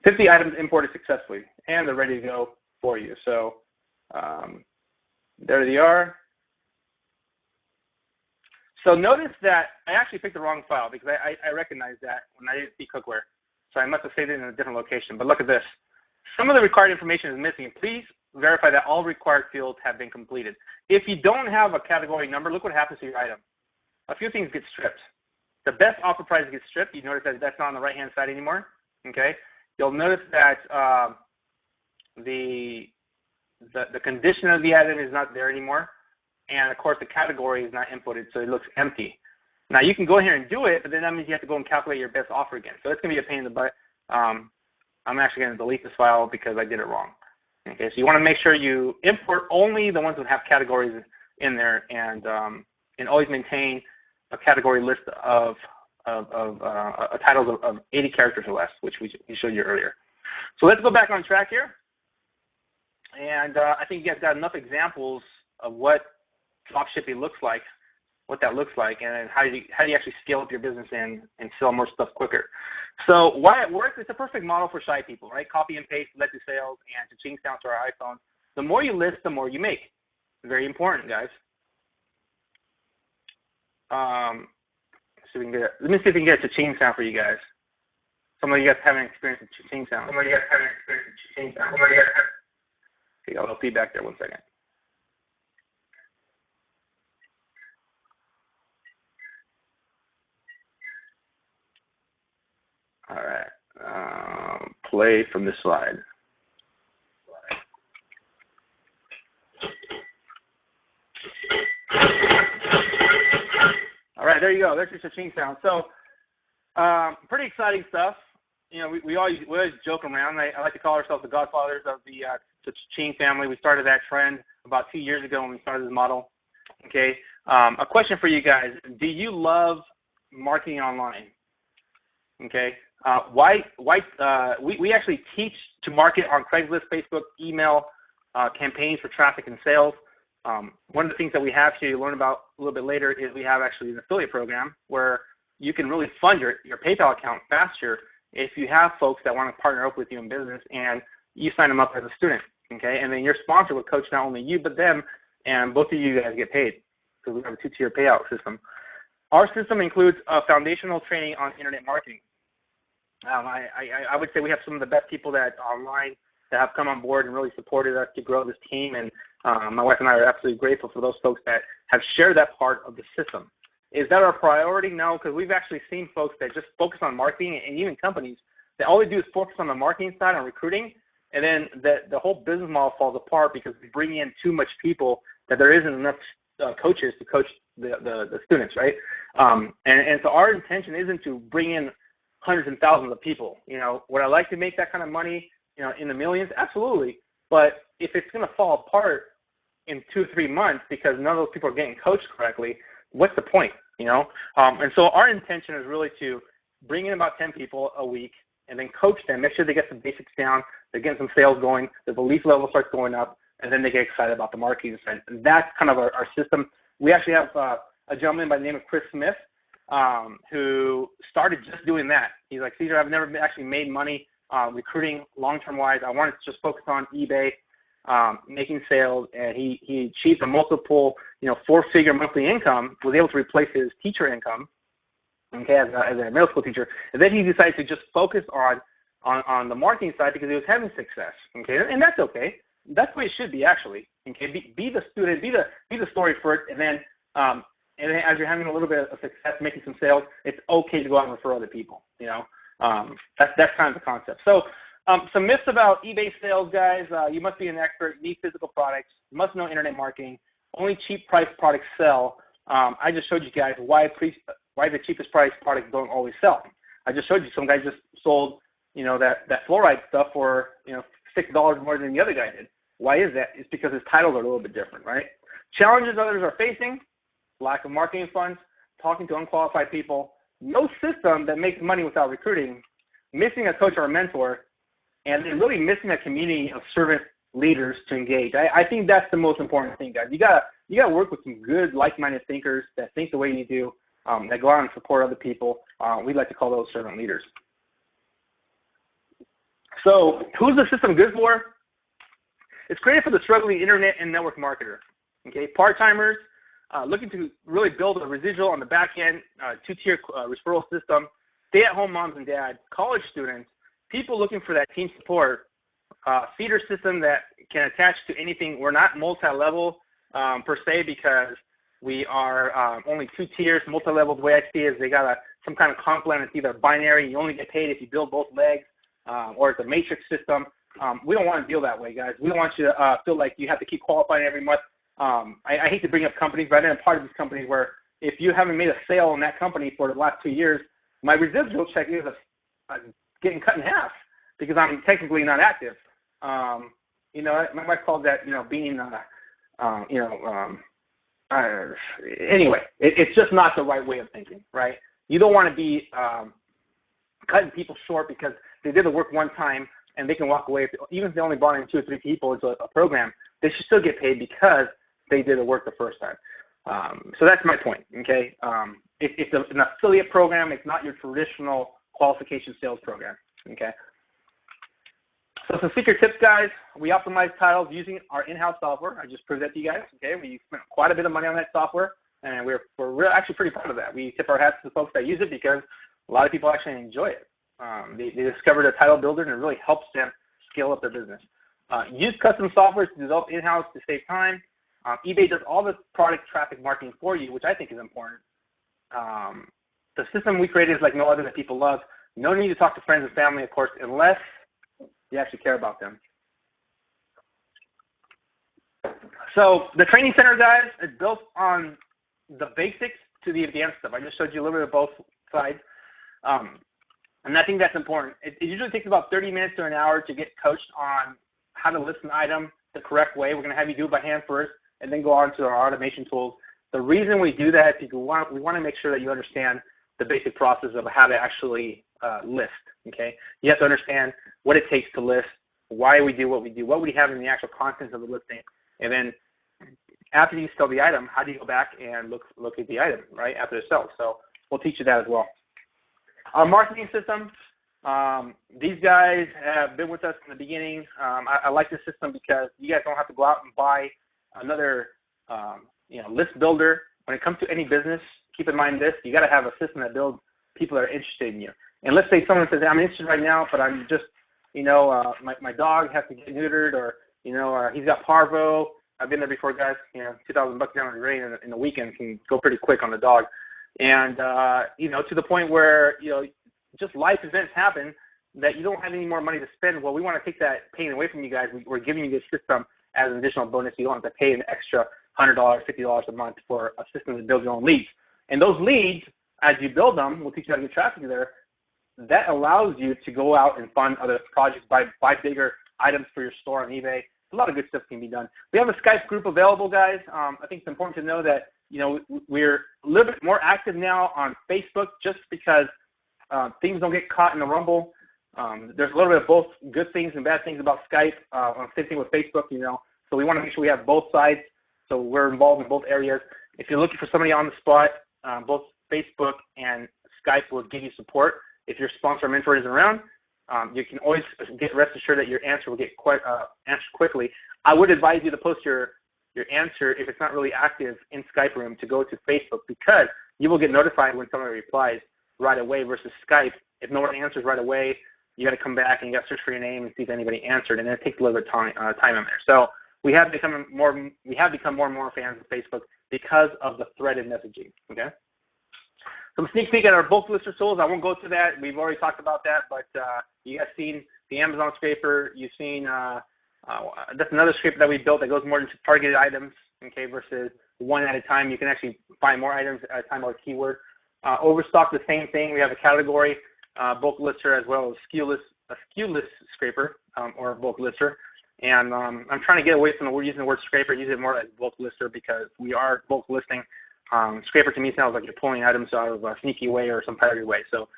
50 items imported successfully, and they're ready to go for you. So there they are. So notice that I actually picked the wrong file because I recognized that when I didn't see cookware. So I must have saved it in a different location. But look at this. Some of the required information is missing. Please verify that all required fields have been completed. If you don't have a category number, look what happens to your item. A few things get stripped. The best offer price gets stripped. You notice that that's not on the right-hand side anymore. Okay. You'll notice that the condition of the item is not there anymore. And, of course, the category is not inputted, so it looks empty. Now, you can go here and do it, but then that means you have to go and calculate your best offer again. So it's going to be a pain in the butt. I'm actually going to delete this file because I did it wrong. Okay, so you want to make sure you import only the ones that have categories in there, and always maintain a category list of titles of 80 characters or less, which we showed you earlier. So let's go back on track here. And I think you guys got enough examples of what dropshipping looks like, what that looks like, and how do you actually scale up your business and sell more stuff quicker. So why it works, it's a perfect model for shy people, right? Copy and paste, led to sales, and to change sound to our iPhone. The more you list, the more you make. Very important, guys. So we can get, let me see if we can get a cha-ching sound for you guys. Some of you guys haven't experienced a cha-ching sound. Okay, got a little feedback there. 1 second. All right. Play from this slide. All right, there you go. There's your cha-ching sound. So, pretty exciting stuff. You know, we always joke around. I like to call ourselves the godfathers of the cha-ching family. We started that trend about 2 years ago when we started this model. Okay. A question for you guys: do you love marketing online? Okay. We actually teach to market on Craigslist, Facebook, email campaigns for traffic and sales. One of the things that we have here you learn about a little bit later is we have actually an affiliate program where you can really fund your PayPal account faster if you have folks that want to partner up with you in business and you sign them up as a student. Okay, and then your sponsor will coach not only you but them, and both of you guys get paid because we have a 2-tier payout system. Our system includes foundational training on internet marketing. I would say we have some of the best people that online that have come on board and really supported us to grow this team. And my wife and I are absolutely grateful for those folks that have shared that part of the system. Is that our priority? No, because we've actually seen folks that just focus on marketing, and even companies that all they do is focus on the marketing side, on recruiting, and then the whole business model falls apart because we bring in too much people that there isn't enough coaches to coach the students, right? And so our intention isn't to bring in hundreds and thousands of people. Would I like to make that kind of money, in the millions? Absolutely. But if it's going to fall apart in 2 or 3 months because none of those people are getting coached correctly, what's the point, And so our intention is really to bring in about 10 people a week and then coach them, make sure they get some basics down, they're getting some sales going, the belief level starts going up, and then they get excited about the marketing side. And that's kind of our system. We actually have a gentleman by the name of Chris Smith who started just doing that. He's like, Cesar, I've never actually made money recruiting long-term wise. I wanted to just focus on eBay, making sales, and he achieved a multiple, 4-figure monthly income, was able to replace his teacher income, okay, as a middle school teacher. And then he decided to just focus on the marketing side because he was having success, okay, and that's okay. That's the way it should be, actually. Okay, be the student, be the story first, and then as you're having a little bit of success, making some sales, it's okay to go out and refer other people. That's kind of the concept. So some myths about eBay sales, guys. You must be an expert. You need physical products. You must know internet marketing. Only cheap price products sell. I just showed you guys why the cheapest price products don't always sell. I just showed you some guy just sold that fluoride stuff for $6 more than the other guy did. Why is that? It's because his titles are a little bit different, right? Challenges others are facing: lack of marketing funds, talking to unqualified people, no system that makes money without recruiting, missing a coach or a mentor, and then really missing a community of servant leaders to engage. I think that's the most important thing, guys. You gotta work with some good, like-minded thinkers that think the way you do, that go out and support other people. We'd like to call those servant leaders. So who's the system good for? It's created for the struggling internet and network marketer. Okay, part-timers looking to really build a residual on the back end, 2-tier referral system, stay-at-home moms and dads, college students, people looking for that team support, feeder system that can attach to anything. We're not multi-level per se because we are only 2 tiers. Multi-level, the way I see it, is they got some kind of complement. It's either binary, you only get paid if you build both legs, or it's a matrix system. We don't want to deal that way, guys. We don't want you to feel like you have to keep qualifying every month. I hate to bring up companies, but I've been a part of these companies where if you haven't made a sale in that company for the last 2 years, my residual check is getting cut in half because I'm technically not active. My wife calls that, being, anyway, it's just not the right way of thinking, right? You don't want to be cutting people short because they did the work one time and they can walk away. Even if they only brought in 2 or 3 people into a program, they should still get paid because they did the work the first time. So that's my point, okay? It's an affiliate program. It's not your traditional qualification sales program, okay? So some secret tips, guys. We optimize titles using our in-house software. I just proved that to you guys, okay? We spent quite a bit of money on that software, and we're actually pretty proud of that. We tip our hats to the folks that use it because a lot of people actually enjoy it. They discovered a title builder, and it really helps them scale up their business. Use custom software to develop in-house to save time. eBay does all the product traffic marketing for you, which I think is important. The system we created is like no other that people love. No need to talk to friends and family, of course, unless you actually care about them. So the training center, guys, is built on the basics to the advanced stuff. I just showed you a little bit of both sides. And I think that's important. It usually takes about 30 minutes to an hour to get coached on how to list an item the correct way. We're going to have you do it by hand first and then go on to our automation tools. The reason we do that is because we want to make sure that you understand the basic process of how to actually list, okay? You have to understand what it takes to list, why we do what we have in the actual contents of the listing, and then after you sell the item, how do you go back and look at the item, right, after the sale? So we'll teach you that as well. Our marketing system, these guys have been with us from the beginning. I like this system because you guys don't have to go out and buy another list builder. When it comes to any business, keep in mind this: you got to have a system that builds people that are interested in you. And let's say someone says, "I'm interested right now, but I'm just my dog has to get neutered, or, he's got parvo. I've been there before, guys. $2,000 down on the drain in the weekend can go pretty quick on the dog. And, to the point where, just life events happen that you don't have any more money to spend. Well, we want to take that pain away from you guys. We're giving you this system as an additional bonus. You don't have to pay an extra $100, $50 a month for a system to build your own leads. And those leads, as you build them, we'll teach you how to get traffic there. That allows you to go out and fund other projects, buy bigger items for your store on eBay. A lot of good stuff can be done. We have a Skype group available, guys. I think it's important to know that, we're a little bit more active now on Facebook just because things don't get caught in the rumble. There's a little bit of both good things and bad things about Skype. Same thing with Facebook, So we want to make sure we have both sides. So we're involved in both areas. If you're looking for somebody on the spot, both Facebook and Skype will give you support. If your sponsor or mentor isn't around, you can always rest assured that your answer will get answered quickly. I would advise you to post your answer, if it's not really active in Skype room, to go to Facebook, because you will get notified when somebody replies right away versus Skype. If no one answers right away, you got to come back and you got to search for your name and see if anybody answered, and it takes a little bit of time in there. So we have become more and more fans of Facebook because of the threaded messaging. Okay. Some sneak peek at our bulk lister tools. I won't go through that. We've already talked about that, but you guys seen the Amazon scraper. You've seen that's another scraper that we built that goes more into targeted items, okay, versus one at a time. You can actually find more items at a time or keyword. Overstock, the same thing. We have a category bulk lister as well as a SKU-less scraper or bulk lister. And I'm trying to get away from using the word scraper, use it more as bulk lister, because we are bulk listing. Scraper to me sounds like you're pulling items out of a sneaky way or some pirated way. So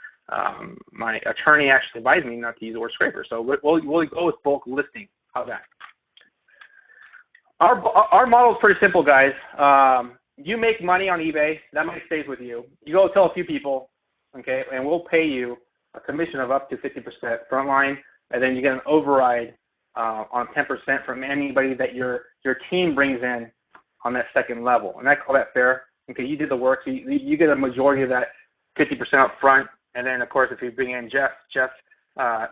my attorney actually advised me not to use the word scraper. So we'll go with bulk listing. How's that? Our model is pretty simple, guys. You make money on eBay. That money stays with you. You go tell a few people, okay, and we'll pay you a commission of up to 50% frontline, and then you get an override on 10% from anybody that your team brings in on that second level. And I call that fair. Okay, you did the work, so you get a majority of that 50% up front, and then, of course, if you bring in Jeff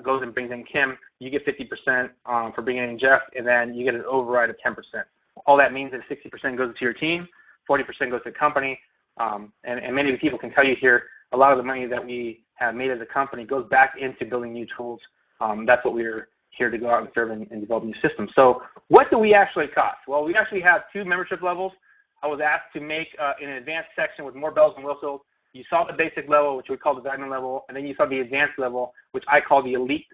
goes and brings in Kim, you get 50% for bringing in Jeff, and then you get an override of 10%. All that means is 60% goes to your team, 40% goes to the company, and many people can tell you here, a lot of the money that we have made as a company goes back into building new tools. That's what we're here to go out and serve and develop new systems. So what do we actually cost? Well, we actually have 2 membership levels. I was asked to make an advanced section with more bells and whistles. You saw the basic level, which we call the diamond level, and then you saw the advanced level, which I call the elite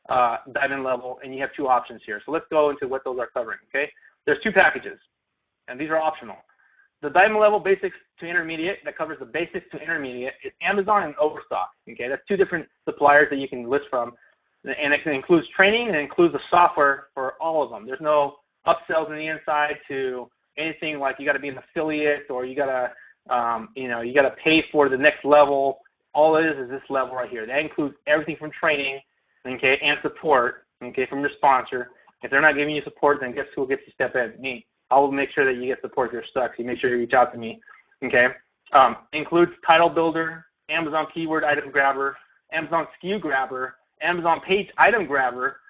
diamond level, and you have 2 options here. So let's go into what those are covering, okay? There's 2 packages, and these are optional. The diamond level basics to intermediate, that covers the basics to intermediate, is Amazon and Overstock, okay? That's 2 different suppliers that you can list from, and it includes training and it includes the software for all of them. There's no upsells on the inside to anything like you got to be an affiliate or you got to you got to pay for the next level. All it is this level right here. That includes everything from training, okay, and support, okay, from your sponsor. If they're not giving you support, then guess who gets to step in? Me. I will make sure that you get support if you're stuck. So you make sure you reach out to me, okay? Includes title builder, Amazon keyword item grabber, Amazon SKU grabber, Amazon page item grabber.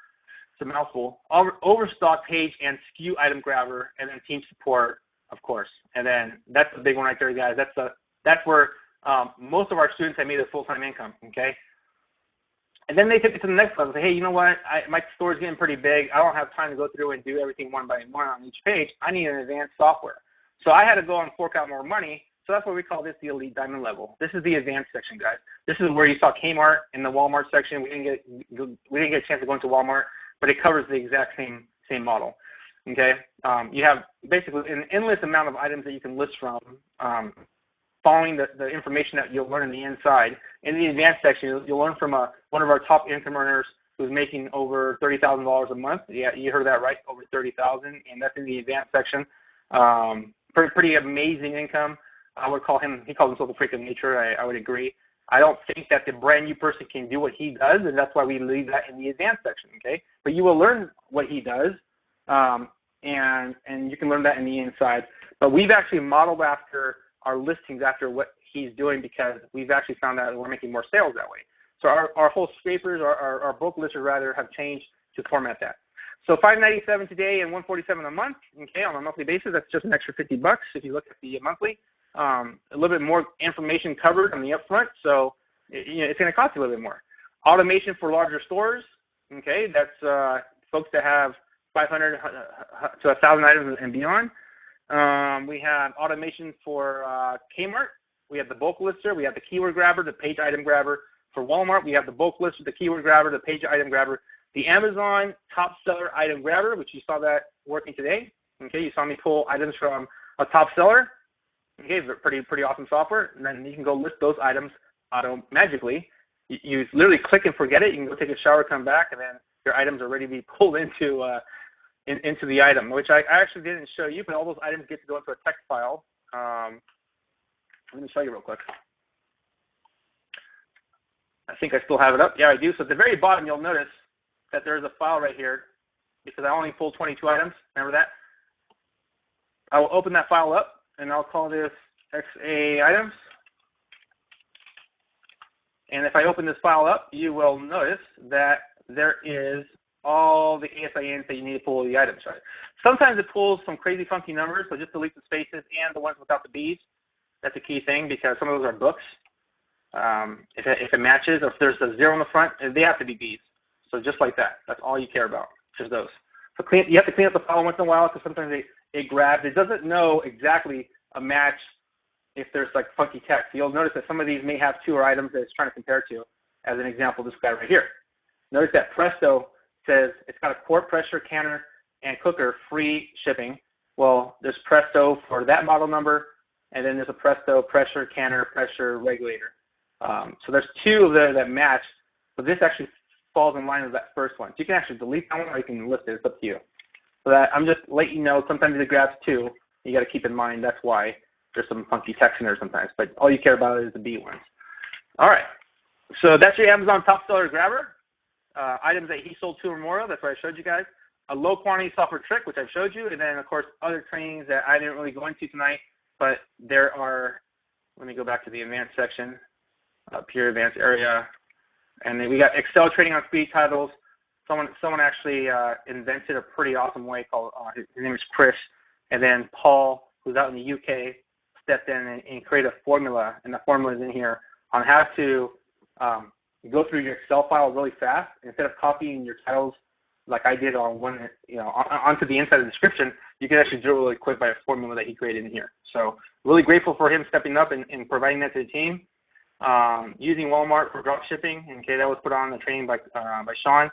It's a mouthful. Overstock page and SKU item grabber, and then team support, of course. And then that's the big one right there, guys. That's where most of our students have made a full-time income, okay? And then they take it to the next level. Say, hey, you know what? My store's getting pretty big. I don't have time to go through and do everything one by one on each page. I need an advanced software. So I had to go and fork out more money. So that's why we call this the elite diamond level. This is the advanced section, guys. This is where you saw Kmart in the Walmart section. We didn't get a chance to go into Walmart, but it covers the exact same model. Okay, you have basically an endless amount of items that you can list from, following the information that you'll learn in the inside. In the advanced section, you'll learn from one of our top income earners who's making over $30,000 a month. Yeah, you heard that right, over $30,000, and that's in the advanced section. Pretty amazing income. I would call him. He calls himself a freak of nature. I would agree. I don't think that the brand new person can do what he does, and that's why we leave that in the advanced section. Okay, but you will learn what he does, and you can learn that in the inside. But we've actually modeled after our listings after what he's doing because we've actually found out that we're making more sales that way. So our whole scrapers, our bulk listers rather, have changed to format that. So $5.97 today and $147 a month. Okay, on a monthly basis, that's just an extra $50 if you look at the monthly. A little bit more information covered on the upfront, so it's going to cost you a little bit more. Automation for larger stores. Okay, that's folks that have 500 to 1,000 items and beyond. We have automation for Kmart. We have the bulk lister. We have the keyword grabber, the page item grabber. For Walmart, we have the bulk lister, the keyword grabber, the page item grabber. The Amazon top seller item grabber, which you saw that working today. Okay, you saw me pull items from a top seller. Okay, pretty awesome software. And then you can go list those items magically. You literally click and forget it. You can go take a shower, come back, and then your items are ready to be pulled into the item, which I actually didn't show you, but all those items get to go into a text file. Let me show you real quick. I think I still have it up. Yeah, I do. So at the very bottom, you'll notice that there's a file right here because I only pulled 22 items. Remember that? I will open that file up, and I'll call this XA items. And if I open this file up, you will notice that there is all the ASINs that you need to pull the items, right? Sometimes it pulls some crazy funky numbers, so just delete the spaces and the ones without the B's. That's a key thing because some of those are books. If it matches, or if there's a 0 in the front, they have to be B's. So just like that. That's all you care about, just those. So you have to clean up the file once in a while because sometimes it grabs. It doesn't know exactly a match if there's like funky text. You'll notice that some of these may have 2 items that it's trying to compare to. As an example, this guy right here. Notice that Presto says it's got a quart pressure canner and cooker free shipping. Well, there's Presto for that model number, and then there's a Presto pressure canner pressure regulator. So there's 2 of there that match, but this actually falls in line with that first one. So you can actually delete that one or you can list it. It's up to you. So that I'm just letting you know sometimes it grabs 2. You got to keep in mind that's why there's some funky text in there sometimes. But all you care about is the B ones. All right. So that's your Amazon top seller grabber. Items that he sold 2 or more of. That's what I showed you guys. A low quantity software trick, which I've showed you. And then, of course, other trainings that I didn't really go into tonight. But there are, let me go back to the advanced section, up here, advanced area. And then we got Excel training on speed titles. Someone actually invented a pretty awesome way called, his name is Chris. And then Paul, who's out in the UK, stepped in and created a formula. And the formula is in here on how to go through your Excel file really fast. Instead of copying your titles like I did on one, onto the inside of the description, you can actually do it really quick by a formula that he created in here. So really grateful for him stepping up and providing that to the team. Using Walmart for drop shipping. Okay, that was put on the training by Sean.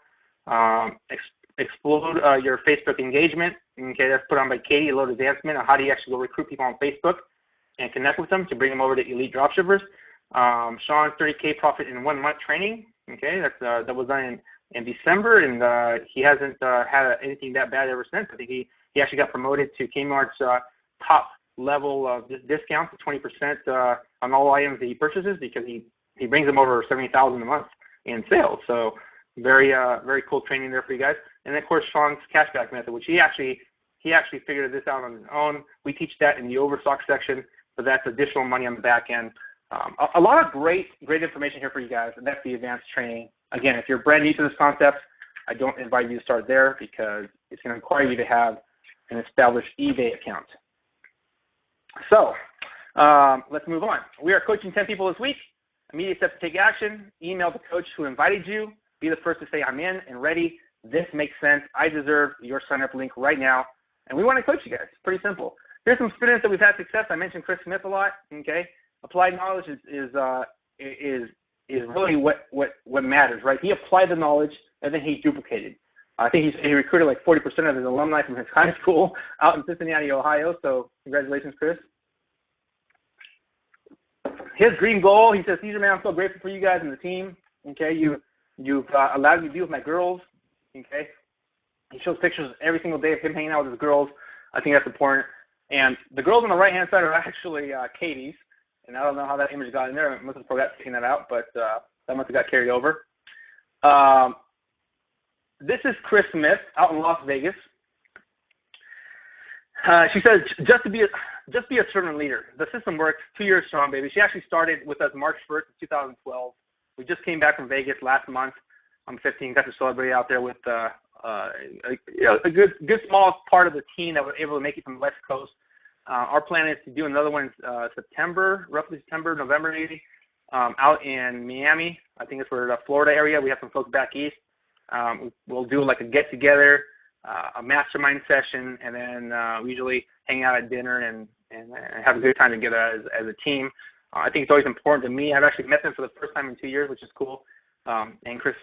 Explode your Facebook engagement. Okay, that's put on by Katie, a little advancement on how do you actually go recruit people on Facebook and connect with them to bring them over to elite dropshippers. Sean's 30K profit in 1 month training. Okay, that was done in December, and he hasn't had anything that bad ever since. I think he actually got promoted to Kmart's top level of discount to 20% on all items that he purchases because he brings them over $70,000 a month in sales. So very cool training there for you guys. And then of course Sean's cashback method, which he actually figured this out on his own. We teach that in the overstock section, so that's additional money on the back end. A lot of great information here for you guys, and that's the advanced training. Again, if you're brand new to this concept, I don't invite you to start there because it's going to require you to have an established eBay account. So let's move on. We are coaching 10 people this week. Immediate steps to take action. Email the coach who invited you. Be the first to say, I'm in and ready. This makes sense. I deserve your sign-up link right now. And we want to coach you guys. Pretty simple. Here's some students that we've had success. I mentioned Chris Smith a lot. Okay, applied knowledge is really what matters, right? He applied the knowledge and then he duplicated. I think he recruited like 40% of his alumni from his high school out in Cincinnati, Ohio. So congratulations, Chris. His dream goal, he says, Cesar, man, I'm so grateful for you guys and the team. Okay, you've allowed me to be with my girls. Okay, he shows pictures every single day of him hanging out with his girls. I think that's important. And the girls on the right-hand side are actually Katie's. And I don't know how that image got in there. I must have forgot taking that out, but that must have got carried over. This is Chris Smith out in Las Vegas. She says, just be a servant leader. The system works. 2 years strong, baby. She actually started with us March 1st of 2012. We just came back from Vegas last month on the 15th. Got to celebrate out there with a good small part of the team that was able to make it from the West Coast. Our plan is to do another one September, roughly September, November maybe, out in Miami. I think it's for the Florida area. We have some folks back east. We'll do like a get-together, a mastermind session, and then we usually hang out at dinner and have a good time together as a team. I think it's always important to me. I've actually met them for the first time in 2 years, which is cool. And Chris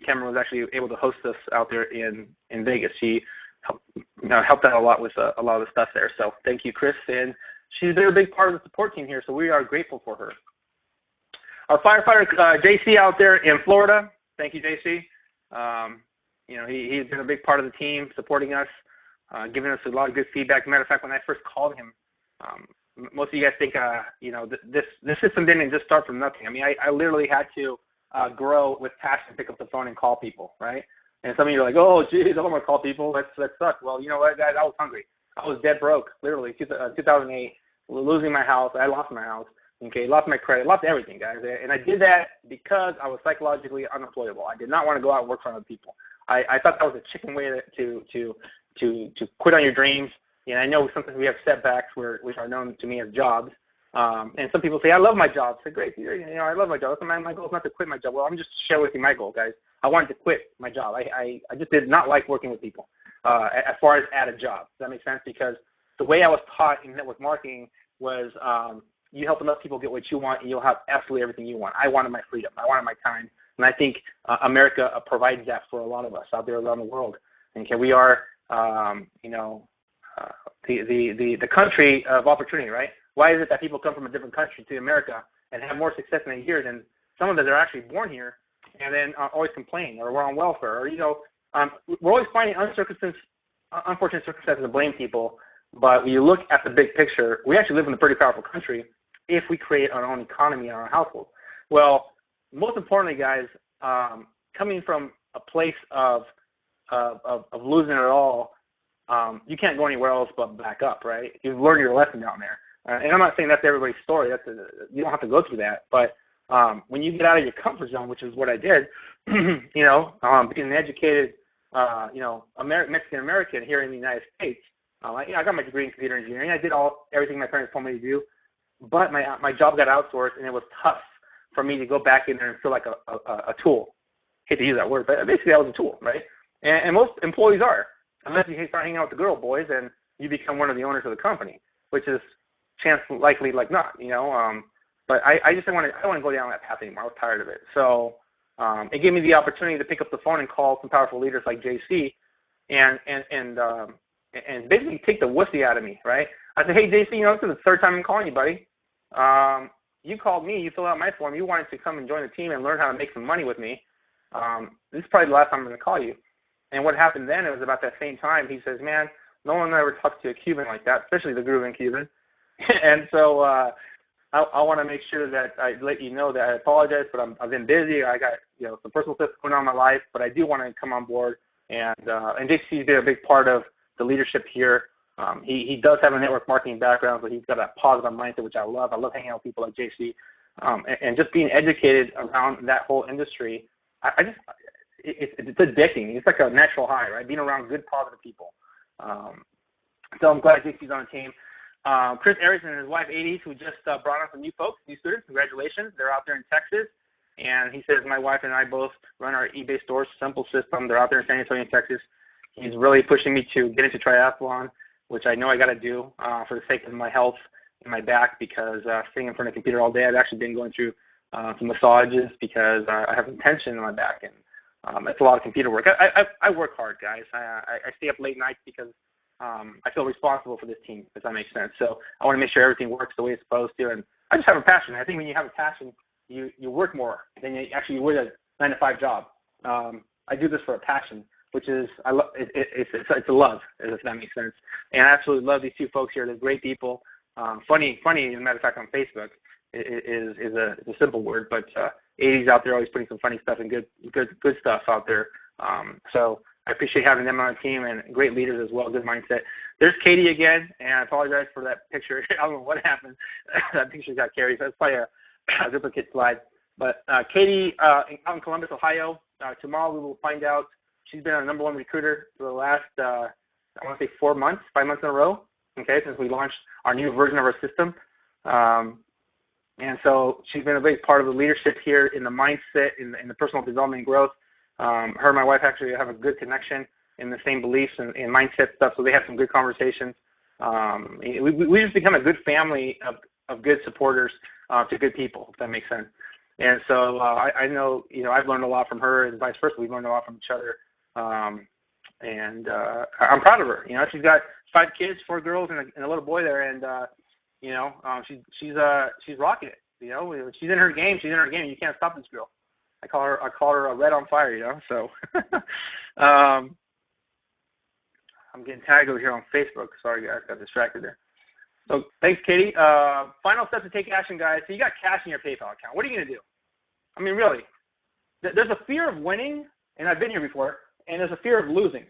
Cameron was actually able to host us out there in Vegas. She helped out a lot with a lot of the stuff there. So thank you, Chris. And she's been a big part of the support team here, so we are grateful for her. Our firefighter, JC, out there in Florida. Thank you, JC. He's been a big part of the team, supporting us, giving us a lot of good feedback. Matter of fact, when I first called him, most of you guys think, this system didn't just start from nothing. I mean, I literally had to grow with passion, pick up the phone and call people, right? And some of you are like, oh, geez, I don't want to call people. That sucks. Well, you know what, guys? I was hungry. I was dead broke, literally. 2008, losing my house. I lost my house. Okay, lost my credit, lost everything, guys. And I did that because I was psychologically unemployable. I did not want to go out and work for other people. I thought that was a chicken way to quit on your dreams. And I know sometimes we have setbacks which are known to me as jobs. And some people say, I love my job. I say, great, I love my job. My goal is not to quit my job. Well, I'm just sharing with you my goal, guys. I wanted to quit my job. I just did not like working with people as far as at a job. Does that make sense? Because the way I was taught in network marketing was you help enough people get what you want, and you'll have absolutely everything you want. I wanted my freedom. I wanted my time. And I think America provides that for a lot of us out there around the world. Okay, we are, the country of opportunity, right? Why is it that people come from a different country to America and have more success in a year than some of them that are actually born here and then always complain, or we're on welfare, or, we're always finding unfortunate circumstances to blame people. But when you look at the big picture, we actually live in a pretty powerful country if we create our own economy in our household. Well, most importantly, guys, coming from a place of losing it all, you can't go anywhere else but back up, right? You've learned your lesson down there. And I'm not saying that's everybody's story. You don't have to go through that. But when you get out of your comfort zone, which is what I did, being an educated, Mexican American here in the United States, I got my degree in computer engineering. I did everything my parents told me to do, but my job got outsourced, and it was tough for me to go back in there and feel like a tool. Hate to use that word, but basically I was a tool, right? And most employees are, unless you start hanging out with the girl boys and you become one of the owners of the company, which is likely like not, But I just don't want to go down that path anymore. I was tired of it. So it gave me the opportunity to pick up the phone and call some powerful leaders like JC, and basically take the wussy out of me, right? I said, hey, JC, this is the third time I'm calling you, buddy. You called me, you filled out my form, you wanted to come and join the team and learn how to make some money with me. This is probably the last time I'm going to call you. And what happened then, it was about that same time, he says, man, no one ever talks to a Cuban like that, especially the grooving Cuban. And so I want to make sure that I let you know that I apologize, but I've been busy. I got some personal stuff going on in my life, but I do want to come on board. And JC's been a big part of the leadership here. He does have a network marketing background, but he's got a positive mindset, which I love. I love hanging out with people like JC, and just being educated around that whole industry. It's addicting. It's like a natural high, right? Being around good, positive people. So I'm glad JC's on the team. Chris Erickson and his wife, 80s, who just brought on some new folks, new students. Congratulations. They're out there in Texas. And he says, my wife and I both run our eBay stores, Simple System. They're out there in San Antonio, Texas. He's really pushing me to get into triathlon, which I know I got to do for the sake of my health and my back, because sitting in front of a computer all day, I've actually been going through some massages because I have some tension in my back, and it's a lot of computer work. I work hard, guys. I stay up late nights because I feel responsible for this team, if that makes sense. So I want to make sure everything works the way it's supposed to, and I just have a passion. I think when you have a passion, you work more than you would a 9-to-5 job. I do this for a passion, which is it's a love, if that makes sense. And I absolutely love these two folks here. They're great people. Funny, as a matter of fact, on Facebook is a simple word, but 80s out there always putting some funny stuff and good stuff out there. So I appreciate having them on the team, and great leaders as well, good mindset. There's Katie again, and I apologize for that picture. I don't know what happened. That picture got carried, so it's probably a duplicate slide. But Katie, out in Columbus, Ohio, tomorrow we will find out. She's been our #1 recruiter for the last, I want to say 5 months in a row, okay, since we launched our new version of our system. And so she's been a big part of the leadership here in the mindset, in the personal development and growth. Her and my wife actually have a good connection in the same beliefs and mindset stuff, so they have some good conversations. We just become a good family of good supporters to good people, if that makes sense. And so I know, I've learned a lot from her and vice versa. We've learned a lot from each other. And I'm proud of her. She's got 5 kids, 4 girls, and a little boy there, and she's rocking it. She's in her game. She's in her game. You can't stop this girl. I call her a red on fire. So I'm getting tagged over here on Facebook. Sorry, guys, got distracted there. So thanks, Katie. Final step to take action, guys. So you got cash in your PayPal account. What are you going to do? I mean, really, there's a fear of winning, and I've been here before, and there's a fear of losing.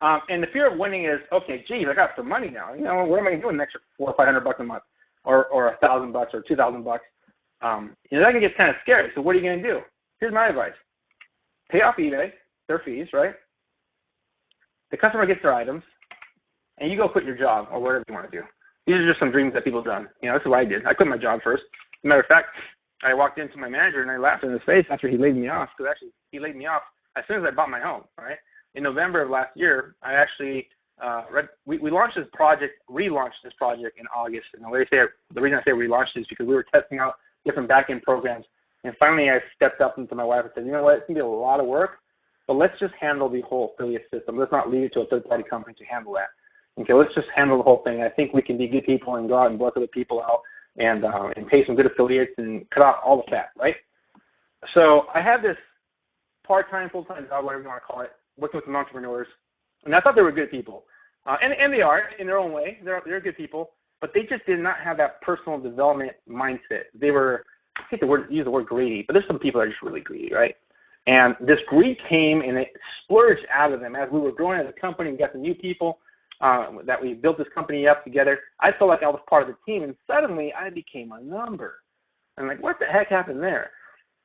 And the fear of winning is, okay, geez, I got some money now. What am I going to do with an extra $400 or $500 a month, or $1,000 or $2,000? That can get kind of scary. So what are you going to do? Here's my advice: pay off eBay, their fees, right? The customer gets their items, and you go quit your job or whatever you want to do. These are just some dreams that people have done. This is what I did. I quit my job first. As a matter of fact, I walked into my manager and I laughed in his face after he laid me off, because actually he laid me off as soon as I bought my home, right? In November of last year, I actually we launched this project, relaunched this project in August. And the reason I say relaunched is because we were testing out different back-end programs. And finally, I stepped up into my wife and said, you know what, it's going to be a lot of work, but let's just handle the whole affiliate system. Let's not leave it to a third-party company to handle that. Okay, let's just handle the whole thing. I think we can be good people and go out and bless other people out and pay some good affiliates and cut out all the fat, right? So I had this part-time, full-time job, whatever you want to call it, working with some entrepreneurs, and I thought they were good people. And they are in their own way. They're good people, but they just did not have that personal development mindset. They were, I hate to use the word greedy, but there's some people that are just really greedy, right? And this greed came and it splurged out of them as we were growing as a company. We got some new people that we built this company up together. I felt like I was part of the team, and suddenly I became a number. I'm like, what the heck happened there?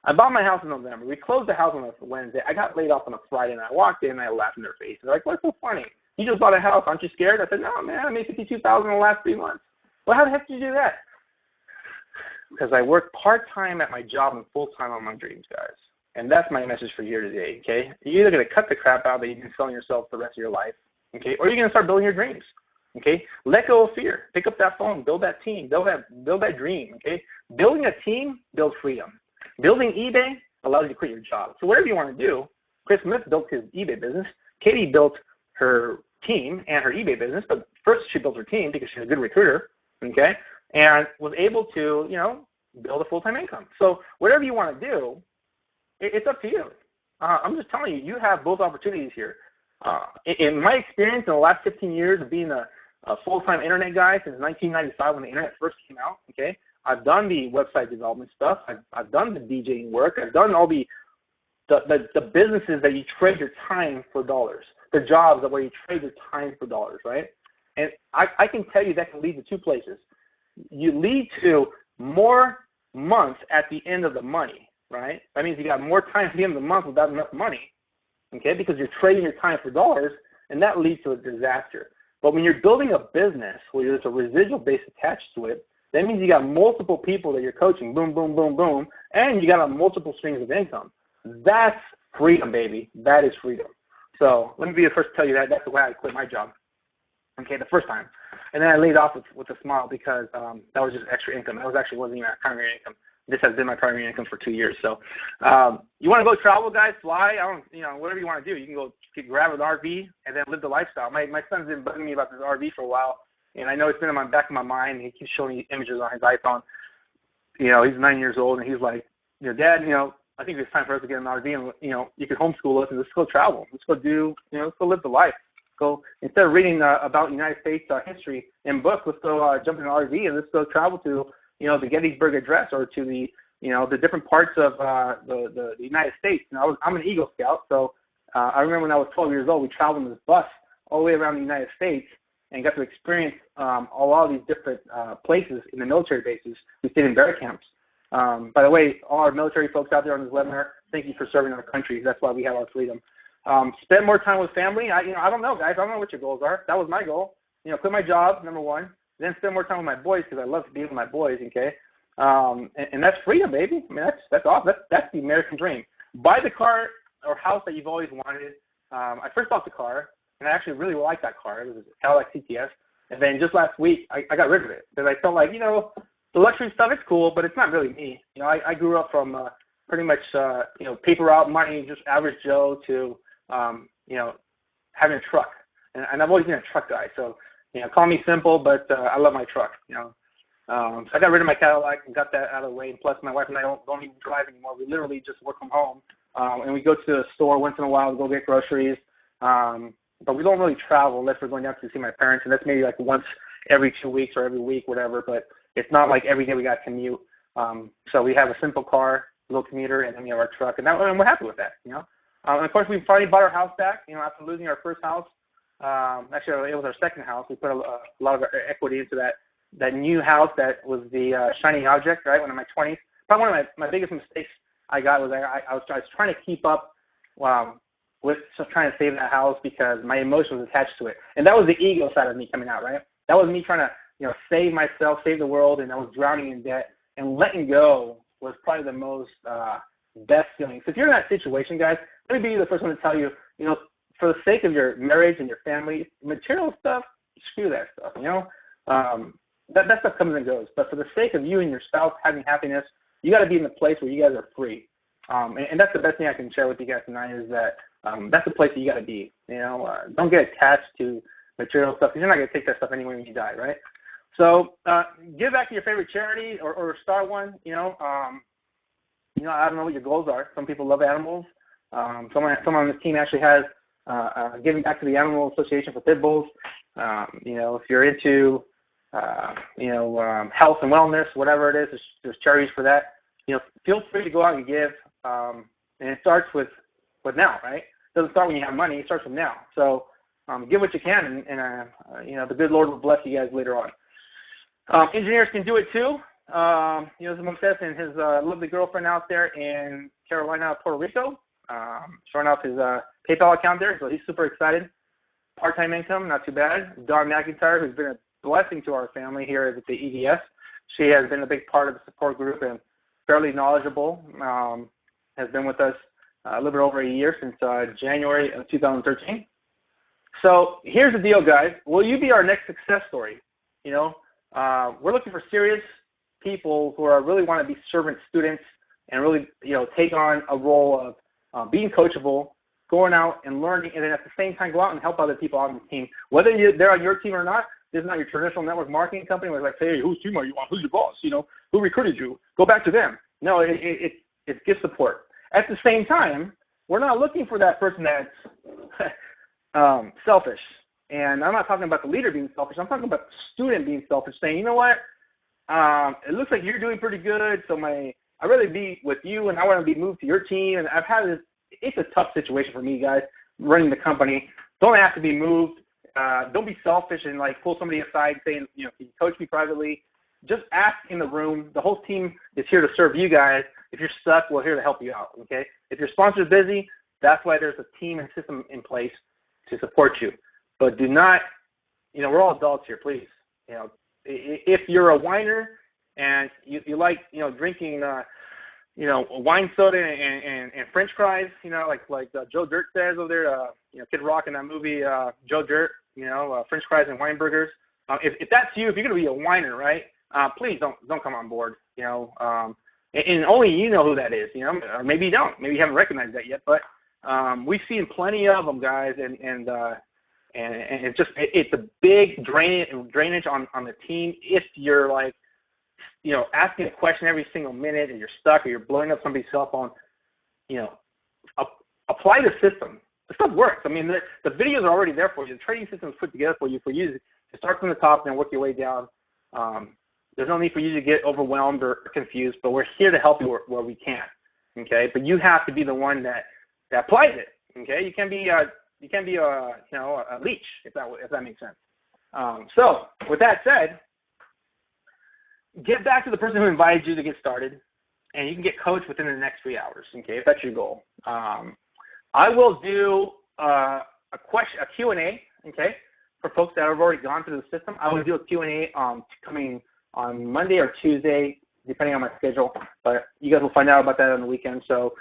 I bought my house in November. We closed the house on a Wednesday. I got laid off on a Friday, and I walked in and I laughed in their face. They're like, what's so funny? You just bought a house. Aren't you scared? I said, no, man, I made $52,000 in the last 3 months. Well, how the heck did you do that? Because I work part-time at my job and full-time on my dreams, guys. And that's my message for you today, okay? You're either going to cut the crap out that you've been selling yourself the rest of your life, okay, or you're going to start building your dreams, okay? Let go of fear. Pick up that phone. Build that team. Build that dream, okay? Building a team builds freedom. Building eBay allows you to quit your job. So whatever you want to do, Chris Smith built his eBay business. Katie built her team and her eBay business, but first she built her team because she's a good recruiter, okay, and was able to, build a full-time income. So whatever you want to do, it's up to you. I'm just telling you, you have both opportunities here. In my experience in the last 15 years of being a full-time internet guy since 1995 when the internet first came out, okay, I've done the website development stuff. I've done the DJing work. I've done all the businesses that you trade your time for dollars, the jobs where you trade your time for dollars, right? And I can tell you that can lead to 2 places. You lead to more months at the end of the money, right? That means you got more time at the end of the month without enough money, okay, because you're trading your time for dollars, and that leads to a disaster. But when you're building a business where there's a residual base attached to it, that means you got multiple people that you're coaching, boom, boom, boom, boom, and you got multiple streams of income. That's freedom, baby. That is freedom. So let me be the first to tell you that. That's the way I quit my job, okay, the first time. And then I laid off with a smile because that was just extra income. That wasn't even my primary income. This has been my primary income for 2 years. So you want to go travel, guys, fly, whatever you want to do. You can go grab an RV and then live the lifestyle. My son's been bugging me about this RV for a while, and I know it's been in the back of my mind. He keeps showing me images on his iPhone. He's 9 years old, and he's like, Dad, I think it's time for us to get an RV, and, you could homeschool us, and let's go travel. Let's go let's go live the life. Go, instead of reading about United States history in books, let's go jump in an RV and let's go travel to, the Gettysburg Address or to the, the different parts of the United States. I'm an Eagle Scout, so I remember when I was 12 years old, we traveled in this bus all the way around the United States and got to experience a lot of these different places in the military bases. We stayed in bear camps. By the way, all our military folks out there on this webinar, thank you for serving our country. That's why we have our freedom. Spend more time with family. I don't know, guys. I don't know what your goals are. That was my goal. Quit my job, number one. Then spend more time with my boys because I love to be with my boys, okay? And that's freedom, baby. I mean, that's awesome. That's the American dream. Buy the car or house that you've always wanted. I first bought the car, and I actually really liked that car. It was a Cadillac CTS. And then just last week, I got rid of it because I felt like, the luxury stuff is cool, but it's not really me. I grew up from pretty much, paper route money, just average Joe to, having a truck. And I've always been a truck guy. So, call me simple, but I love my truck, So I got rid of my Cadillac and got that out of the way. And plus, my wife and I don't even drive anymore. We literally just work from home. And we go to the store once in a while to go get groceries. But we don't really travel unless we're going down to see my parents. And that's maybe like once every 2 weeks or every week, whatever. But it's not like every day we got to commute. So we have a simple car, little commuter, and then we have our truck. And we're happy with that, And, of course, we finally bought our house back, after losing our first house. Actually, it was our second house. We put a lot of our equity into that new house that was the shining object, right, when in my 20s. Probably one of my biggest mistakes I got was I was trying to keep up with just trying to save that house because my emotion was attached to it. And that was the ego side of me coming out, right? That was me trying to, save myself, save the world, and I was drowning in debt. And letting go was probably the most best feeling. So if you're in that situation, guys, let me be the first one to tell you, for the sake of your marriage and your family, material stuff, screw that stuff, That stuff comes and goes. But for the sake of you and your spouse having happiness, you got to be in the place where you guys are free. And that's the best thing I can share with you guys tonight is that that's the place that you got to be. Don't get attached to material stuff because you're not going to take that stuff anywhere when you die, right? So give back to your favorite charity or start one. I don't know what your goals are. Some people love animals. Someone on this team actually has giving back to the Animal Association for Pit Bulls. If you're into health and wellness, whatever it is, there's charities for that. Feel free to go out and give. And it starts with now, right? It doesn't start when you have money. It starts with now. So give what you can, and the good Lord will bless you guys later on. Engineers can do it too. As Mom says, and his lovely girlfriend out there in Carolina, Puerto Rico, showing off his PayPal account there, so he's super excited. Part-time income, not too bad. Dawn McIntyre, who's been a blessing to our family here at the EDS. She has been a big part of the support group and fairly knowledgeable. Has been with us a little bit over a year, since January of 2013. So here's the deal, guys. Will you be our next success story? We're looking for serious people who really want to be servant students and really, take on a role of being coachable, going out and learning, and then at the same time go out and help other people on the team. Whether they're on your team or not, this is not your traditional network marketing company where it's like, hey, whose team are you on? Who's your boss? Who recruited you? Go back to them. No, it's gift support. At the same time, we're not looking for that person that's selfish. And I'm not talking about the leader being selfish. I'm talking about the student being selfish, saying, you know what, it looks like you're doing pretty good, so I'd rather be with you, and I want to be moved to your team. And I've had this. It's a tough situation for me, guys, running the company. Don't have to be moved. Don't be selfish and pull somebody aside saying, can you coach me privately? Just ask in the room. The whole team is here to serve you guys. If you're stuck, we're here to help you out, okay? If your sponsor's busy, that's why there's a team and system in place to support you. But do not, we're all adults here, please. If you're a whiner and you like, drinking, wine soda and French fries, like Joe Dirt says over there, Kid Rock in that movie, Joe Dirt, French fries and wine burgers. If that's you, if you're going to be a whiner, right, please don't come on board, and only you know who that is, or maybe you don't. Maybe you haven't recognized that yet, but we've seen plenty of them, guys, and it's a big drainage on the team if you're asking a question every single minute and you're stuck or you're blowing up somebody's cell phone. Apply the system. The stuff works. I mean, the videos are already there for you. The training system is put together for you to start from the top and then work your way down. There's no need for you to get overwhelmed or confused, but we're here to help you where we can. Okay, but you have to be the one that applies it. Okay, you can't be a leech if that makes sense. So with that said, get back to the person who invited you to get started. and you can get coached within the next 3 hours, okay, if that's your goal. I will do a Q&A, okay, for folks that have already gone through the system. I will do a Q&A coming on Monday or Tuesday, depending on my schedule, but you guys will find out about that on the weekend. So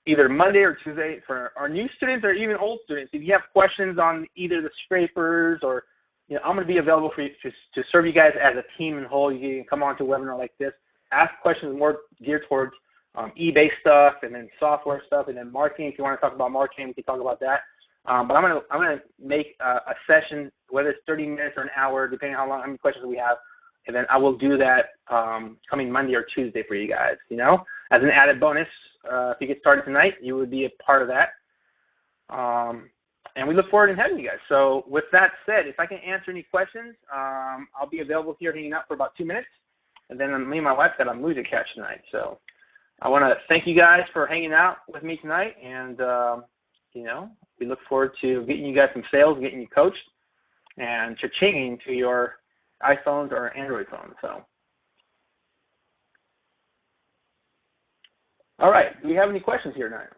either Monday or Tuesday for our new students or even old students. If you have questions on either the scrapers or, you know, I'm going to be available for you to serve you guys as a team in whole. You can come on to a webinar like this, ask questions more geared towards eBay stuff and then software stuff and then marketing. If you want to talk about marketing, we can talk about that. But I'm gonna make a session, whether it's 30 minutes or an hour, depending on how many questions we have, and then I will do that coming Monday or Tuesday for you guys. You know, as an added bonus, if you get started tonight, you would be a part of that. And we look forward to having you guys. So with that said, if I can answer any questions, I'll be available here hanging out for about 2 minutes, and then me and my wife got a movie to catch tonight. So I want to thank you guys for hanging out with me tonight, and you know, we look forward to getting you guys some sales, getting you coached, and cha-chinging to your iPhones or Android phones. So, all right, do we have any questions here tonight?